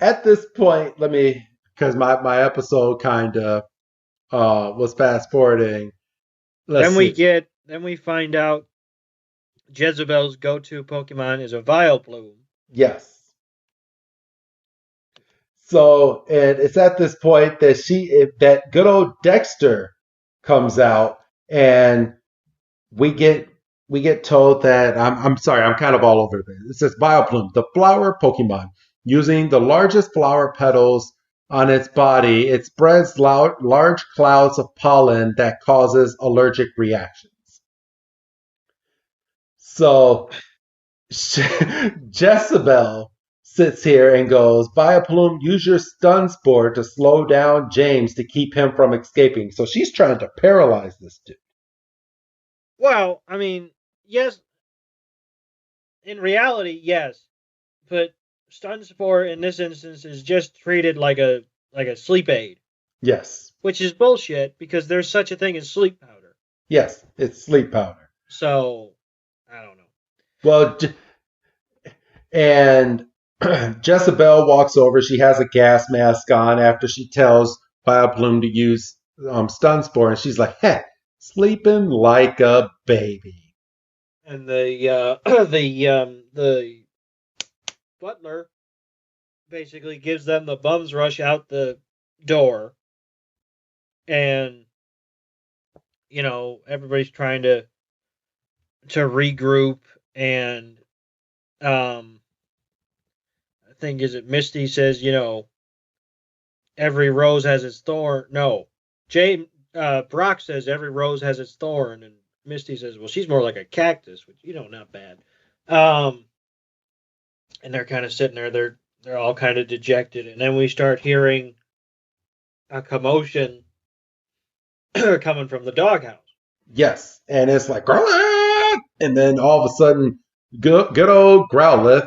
at this point, because my episode kind of was fast forwarding. Then we find out Jezebel's go-to Pokemon is a Vileplume. Yes. So, and it's at this point that that good old Dexter comes out, and we get told that I'm sorry, I'm kind of all over this. It says Vileplume, the flower Pokemon, using the largest flower petals on its body, it spreads large clouds of pollen that causes allergic reactions. So Jezebel sits here and goes, Vileplume, use your stun spore to slow down James to keep him from escaping. So she's trying to paralyze this dude. Well, I mean, yes. In reality, yes. But stun spore in this instance is just treated like a sleep aid. Yes. Which is bullshit, because there's such a thing as sleep powder. Yes, it's sleep powder. So, I don't know. Well, and Jezebel walks over. She has a gas mask on after she tells Vileplume to use stun spore, and she's like, "Heh, sleeping like a baby." And the butler basically gives them the bum's rush out the door. And, everybody's trying to regroup. And I think, is it Misty says, every rose has its thorn. No, Brock says every rose has its thorn, and Misty says, well, she's more like a cactus, which not bad. And they're kind of sitting there. They're all kind of dejected, and then we start hearing a commotion coming from the doghouse. Yes, and it's like, Growlithe! And then all of a sudden, good old Growlithe,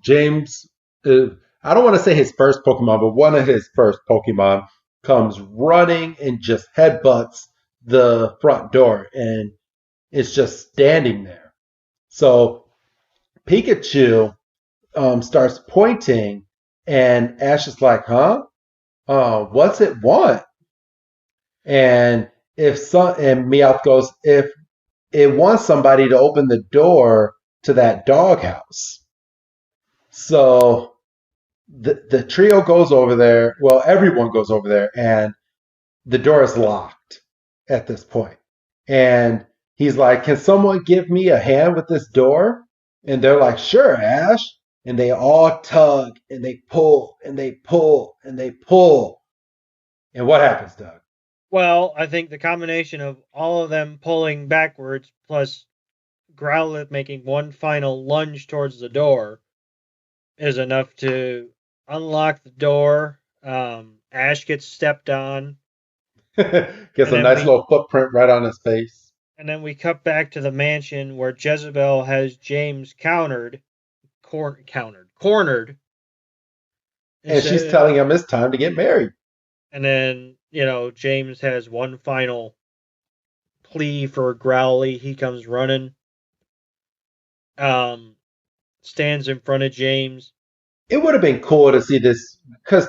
James, I don't want to say his first Pokemon, but one of his first Pokemon comes running and just headbutts the front door, and it's just standing there. So Pikachu starts pointing, and Ash is like, huh? What's it want? And Meowth goes, if it wants somebody to open the door to that doghouse. So the trio goes over there. Well, everyone goes over there, and the door is locked at this point. And he's like, can someone give me a hand with this door? And they're like, sure, Ash. And they all tug, and they pull, and they pull, and they pull. And what happens, Doug? Well, I think the combination of all of them pulling backwards plus Growlithe making one final lunge towards the door is enough to unlock the door. Ash gets stepped on. Gets a nice little footprint right on his face. And then we cut back to the mansion where Jezebel has James cornered. And she's telling him it's time to get married. And then, James has one final plea for Growly. He comes running. Stands in front of James. It would have been cool to see this, because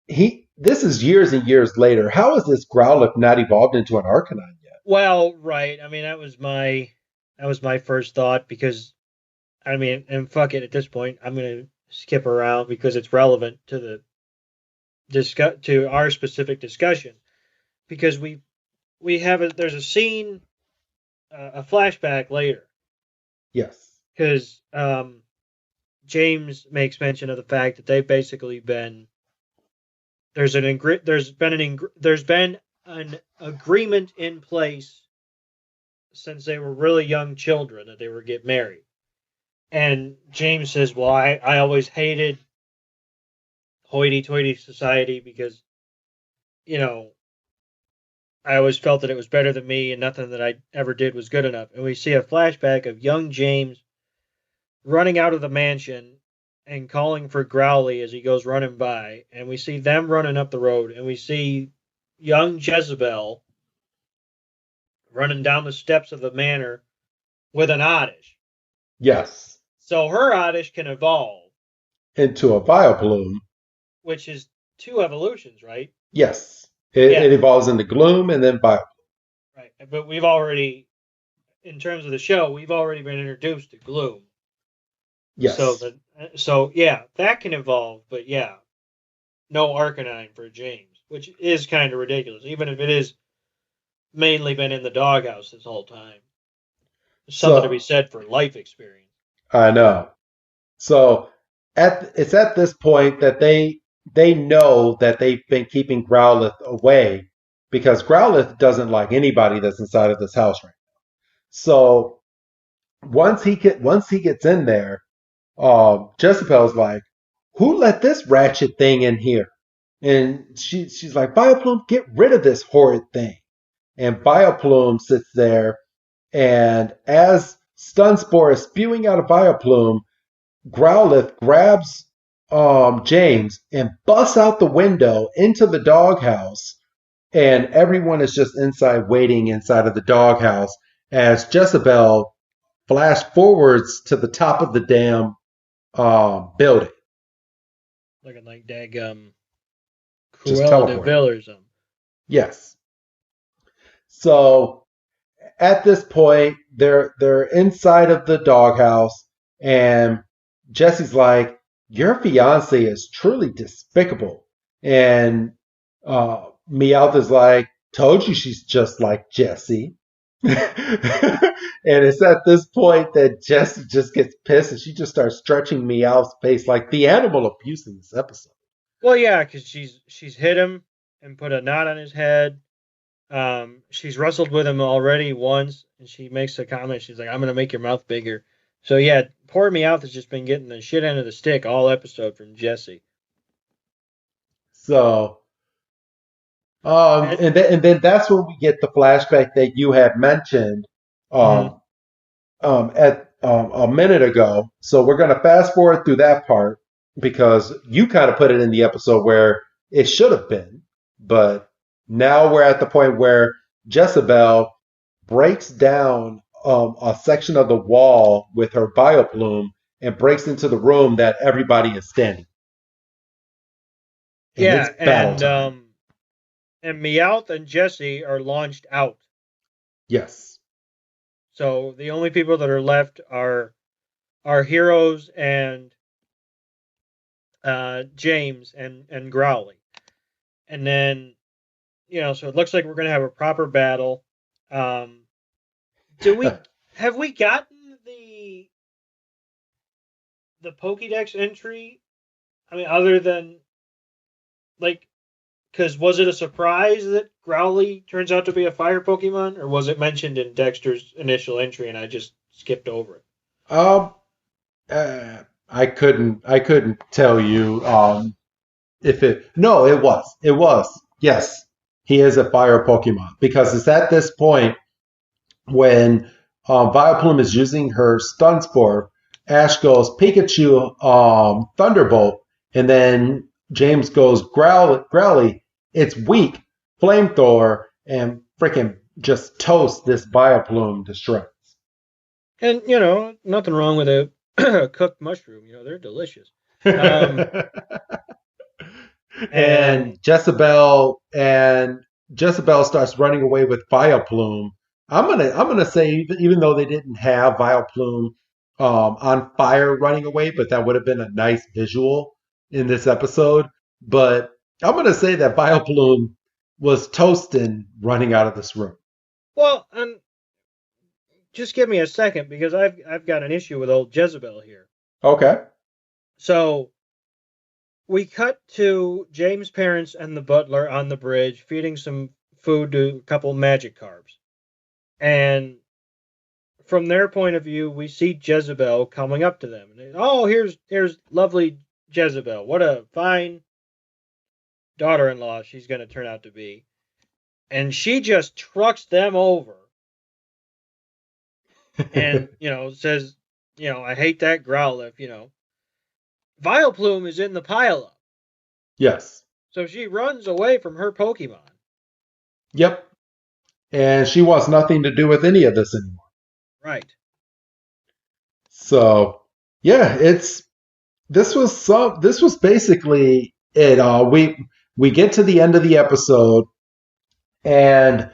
this is years and years later. How is this Growlithe not evolved into an Arcanine yet? Well, right. I mean, that was my first thought, because and fuck it, at this point, I'm gonna skip around because it's relevant to to our specific discussion, because there's a scene, a flashback later. Yes. Because James makes mention of the fact that they've basically been there's been an agreement in place since they were really young children that they would get married. And James says, well, I always hated hoity-toity society because, I always felt that it was better than me and nothing that I ever did was good enough. And we see a flashback of young James running out of the mansion and calling for Growly as he goes running by. And we see them running up the road, and we see young Jezebel running down the steps of the manor with an Oddish. Yes. So her Oddish can evolve into a Vileplume, which is 2 evolutions, right? Yes. It evolves into Gloom and then Vileplume. Right. But we've already, in terms of the show, we've already been introduced to Gloom. Yes. So that can evolve, but no Arcanine for James, which is kind of ridiculous, even if it is mainly been in the doghouse this whole time. There's something to be said for life experience. I know. So it's at this point that they know that they've been keeping Growlithe away, because Growlithe doesn't like anybody that's inside of this house right now. So once he gets in there, Jezebel's like, who let this ratchet thing in here? And she's like, Vileplume, get rid of this horrid thing. And Vileplume sits there, and as Stunspore is spewing out of Vileplume, Growlithe grabs James and busts out the window into the doghouse, and everyone is just waiting inside of the doghouse as Jezebel flashed forwards to the top of the damn building. Looking like Cruella de Vil or something. Yes. So at this point, they're inside of the doghouse, and Jesse's like, your fiance is truly despicable. And Meowth is like, told you she's just like Jessie. And it's at this point that Jessie just gets pissed and she just starts stretching Meowth's face like the animal abuse in this episode. Well, yeah, because she's hit him and put a knot on his head. She's wrestled with him already once, and she makes a comment. She's like, "I'm gonna make your mouth bigger." So yeah, poor Meowth has just been getting the shit end of the stick all episode from Jessie. So, And, and then that's when we get the flashback that you had mentioned Mhm. at a minute ago. So we're going to fast forward through that part because you kind of put it in the episode where it should have been, but now we're at the point where Jezebel breaks down a section of the wall with her bioplume and breaks into the room that everybody is standing. And yeah, it's battle time. And Meowth and Jessie are launched out. Yes. So the only people that are left are our heroes and James and Growly. And then, so it looks like we're gonna have a proper battle. Have we gotten the Pokédex entry? I mean, other than like, because was it a surprise that Growly turns out to be a fire Pokemon, or was it mentioned in Dexter's initial entry and I just skipped over it? Um, I couldn't tell you if it. No, it was. It was. Yes, he is a fire Pokemon because it's at this point when Vileplume is using her stun spore. Ash goes Pikachu, Thunderbolt, and then James goes Growly. It's weak, Flamethrower, and freaking just toast this Vileplume to shreds. And nothing wrong with a cooked mushroom. They're delicious. Um, and Jezebel starts running away with Vileplume. I'm gonna say even though they didn't have Vileplume on fire running away, but that would have been a nice visual in this episode. But I'm gonna say that Vileplume was toasting running out of this room. well, and just give me a second because I've got an issue with old Jezebel here. Okay. So we cut to James' parents and the butler on the bridge feeding some food to a couple Magikarps. And from their point of view, we see Jezebel coming up to them. And here's lovely Jezebel. What a fine daughter-in-law she's going to turn out to be. And she just trucks them over and, says, I hate that Growlithe, Vileplume is in the pileup. Yes. So she runs away from her Pokemon. Yep. And she wants nothing to do with any of this anymore. Right. So yeah, this was basically it. We get to the end of the episode and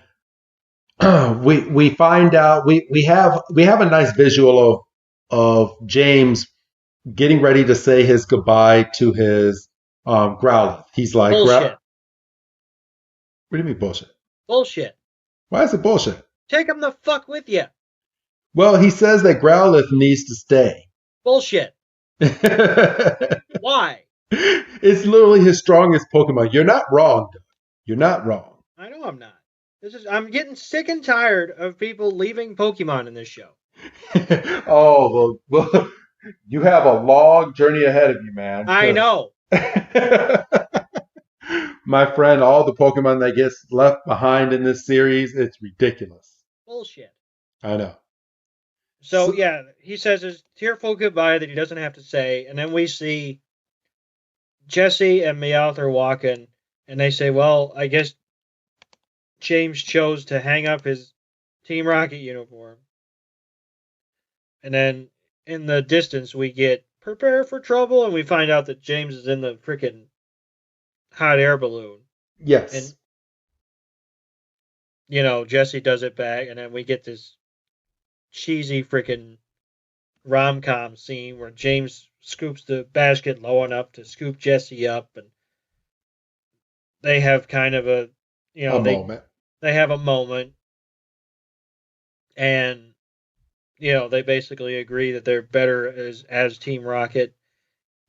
we find out we have a nice visual of James getting ready to say his goodbye to his Growlithe. He's like, bullshit. What do you mean bullshit? Bullshit. Why is it bullshit? Take him the fuck with you. Well, he says that Growlithe needs to stay. Bullshit. Why? It's literally his strongest Pokemon. You're not wrong, Doug. You're not wrong. I know I'm not. I'm getting sick and tired of people leaving Pokemon in this show. Oh, well, you have a long journey ahead of you, man. I know. My friend, all the Pokemon that gets left behind in this series, it's ridiculous. Bullshit. I know. So yeah, he says his tearful goodbye that he doesn't have to say, and then we see Jessie and Meowth are walking, and they say, well, I guess James chose to hang up his Team Rocket uniform. And then in the distance, we get prepare for trouble, and we find out that James is in the freaking hot air balloon. Yes. And, Jessie does it back, and then we get this cheesy freaking rom-com scene where James scoops the basket low enough to scoop Jesse up, and they have kind of a, moment. they have a moment, and they basically agree that they're better as Team Rocket,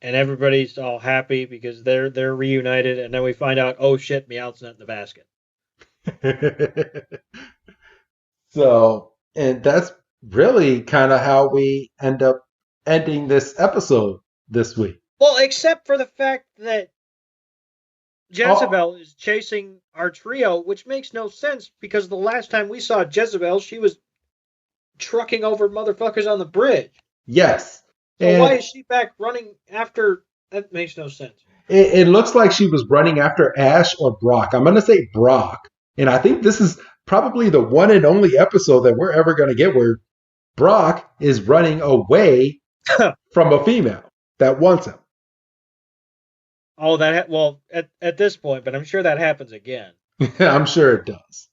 and everybody's all happy because they're reunited, and then we find out, oh shit, Meowth's not in the basket. So, and that's really kind of how we end up ending this episode this week. Well, except for the fact that Jezebel is chasing our trio, which makes no sense because the last time we saw Jezebel, she was trucking over motherfuckers on the bridge. Yes. So why is she back running after? That makes no sense. It looks like she was running after Ash or Brock. I'm going to say Brock. And I think this is probably the one and only episode that we're ever going to get where Brock is running away from a female that wants him. Oh, at this point, but I'm sure that happens again. I'm sure it does.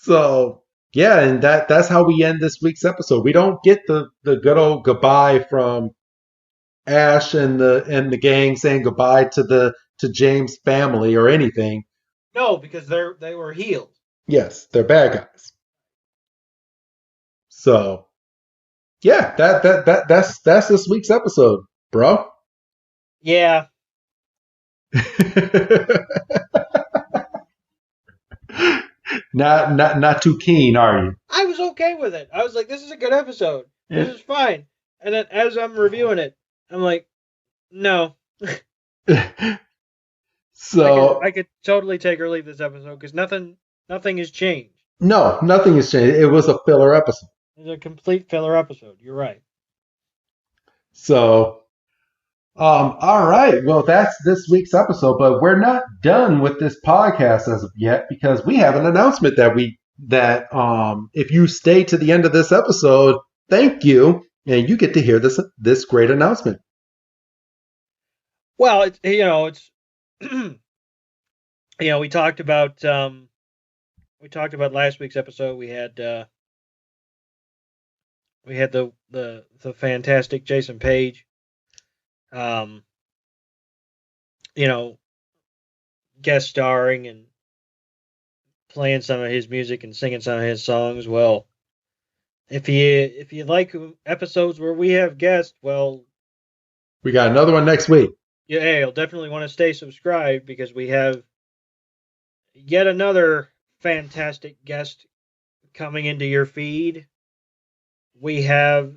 So, yeah, and that's how we end this week's episode. We don't get the good old goodbye from Ash and the gang saying goodbye to James' family or anything. No, because they were healed. Yes, they're bad guys. So, yeah, that's this week's episode, bro. Yeah. Not too keen, are you? I was okay with it. I was like, this is a good episode. Yeah. This is fine. And then as I'm reviewing it, I'm like, no. So I could totally take or leave this episode because nothing has changed. No, nothing has changed. It was a filler episode. It's a complete filler episode. You're right. So, all right. Well, that's this week's episode, but we're not done with this podcast as of yet because we have an announcement that if you stay to the end of this episode, thank you, and you get to hear this great announcement. Well, it's we talked about last week's episode. We had the fantastic Jason Page, guest starring and playing some of his music and singing some of his songs. Well, if you like episodes where we have guests, well, we got another one next week. Yeah, you'll definitely want to stay subscribed because we have yet another fantastic guest coming into your feed. We have,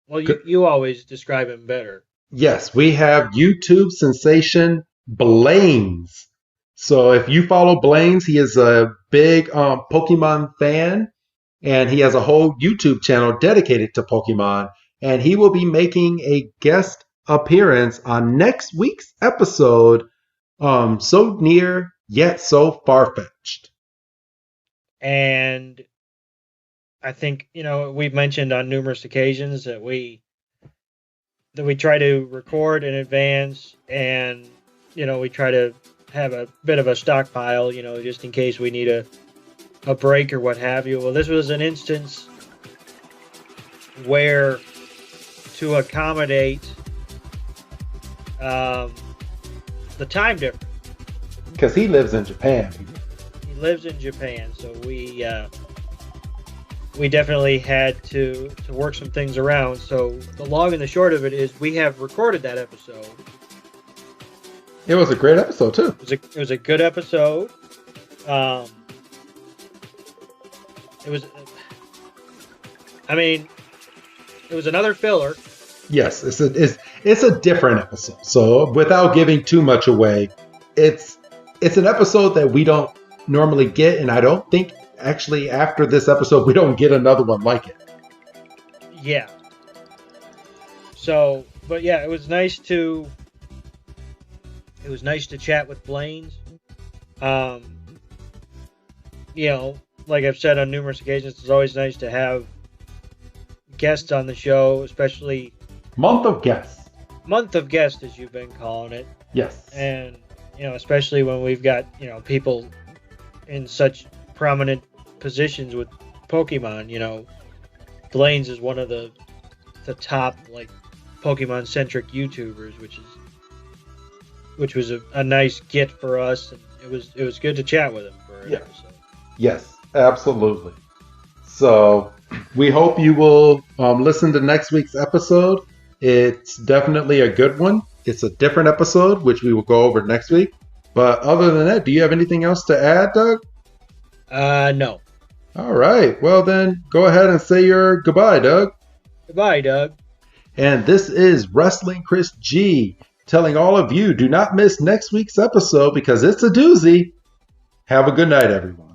well, you always describe him better. Yes, we have YouTube sensation Blaines. So if you follow Blaines, he is a big Pokemon fan, and he has a whole YouTube channel dedicated to Pokemon, and he will be making a guest appearance on next week's episode, So Near Yet So Far-Fetched. And I think, we've mentioned on numerous occasions that we try to record in advance, and we try to have a bit of a stockpile, just in case we need a break or what have you. Well, this was an instance where, to accommodate the time difference, because he lives in Japan. He lives in Japan, so we definitely had to work some things around. So the long and the short of it is we have recorded that episode. It was a great episode too. It was a good episode. It was another filler. Yes, it's a different episode. So without giving too much away, it's an episode that we don't normally get, and I don't think actually after this episode we don't get another one like it. Yeah. So, but yeah, it was nice to chat with Blaines. Like I've said on numerous occasions, it's always nice to have guests on the show, especially month of guests, as you've been calling it. Yes. And especially when we've got people in such prominent positions with Pokemon. Blaines is one of the the top like Pokemon centric YouTubers, which was a nice get for us, and it was good to chat with him for an episode. Yes, absolutely. So we hope you will listen to next week's episode. It's definitely a good one. It's a different episode, which we will go over next week. But other than that, do you have anything else to add, Doug? No. All right. Well, then go ahead and say your goodbye, Doug. Goodbye, Doug. And this is Wrestling Chris G telling all of you, do not miss next week's episode because it's a doozy. Have a good night, everyone.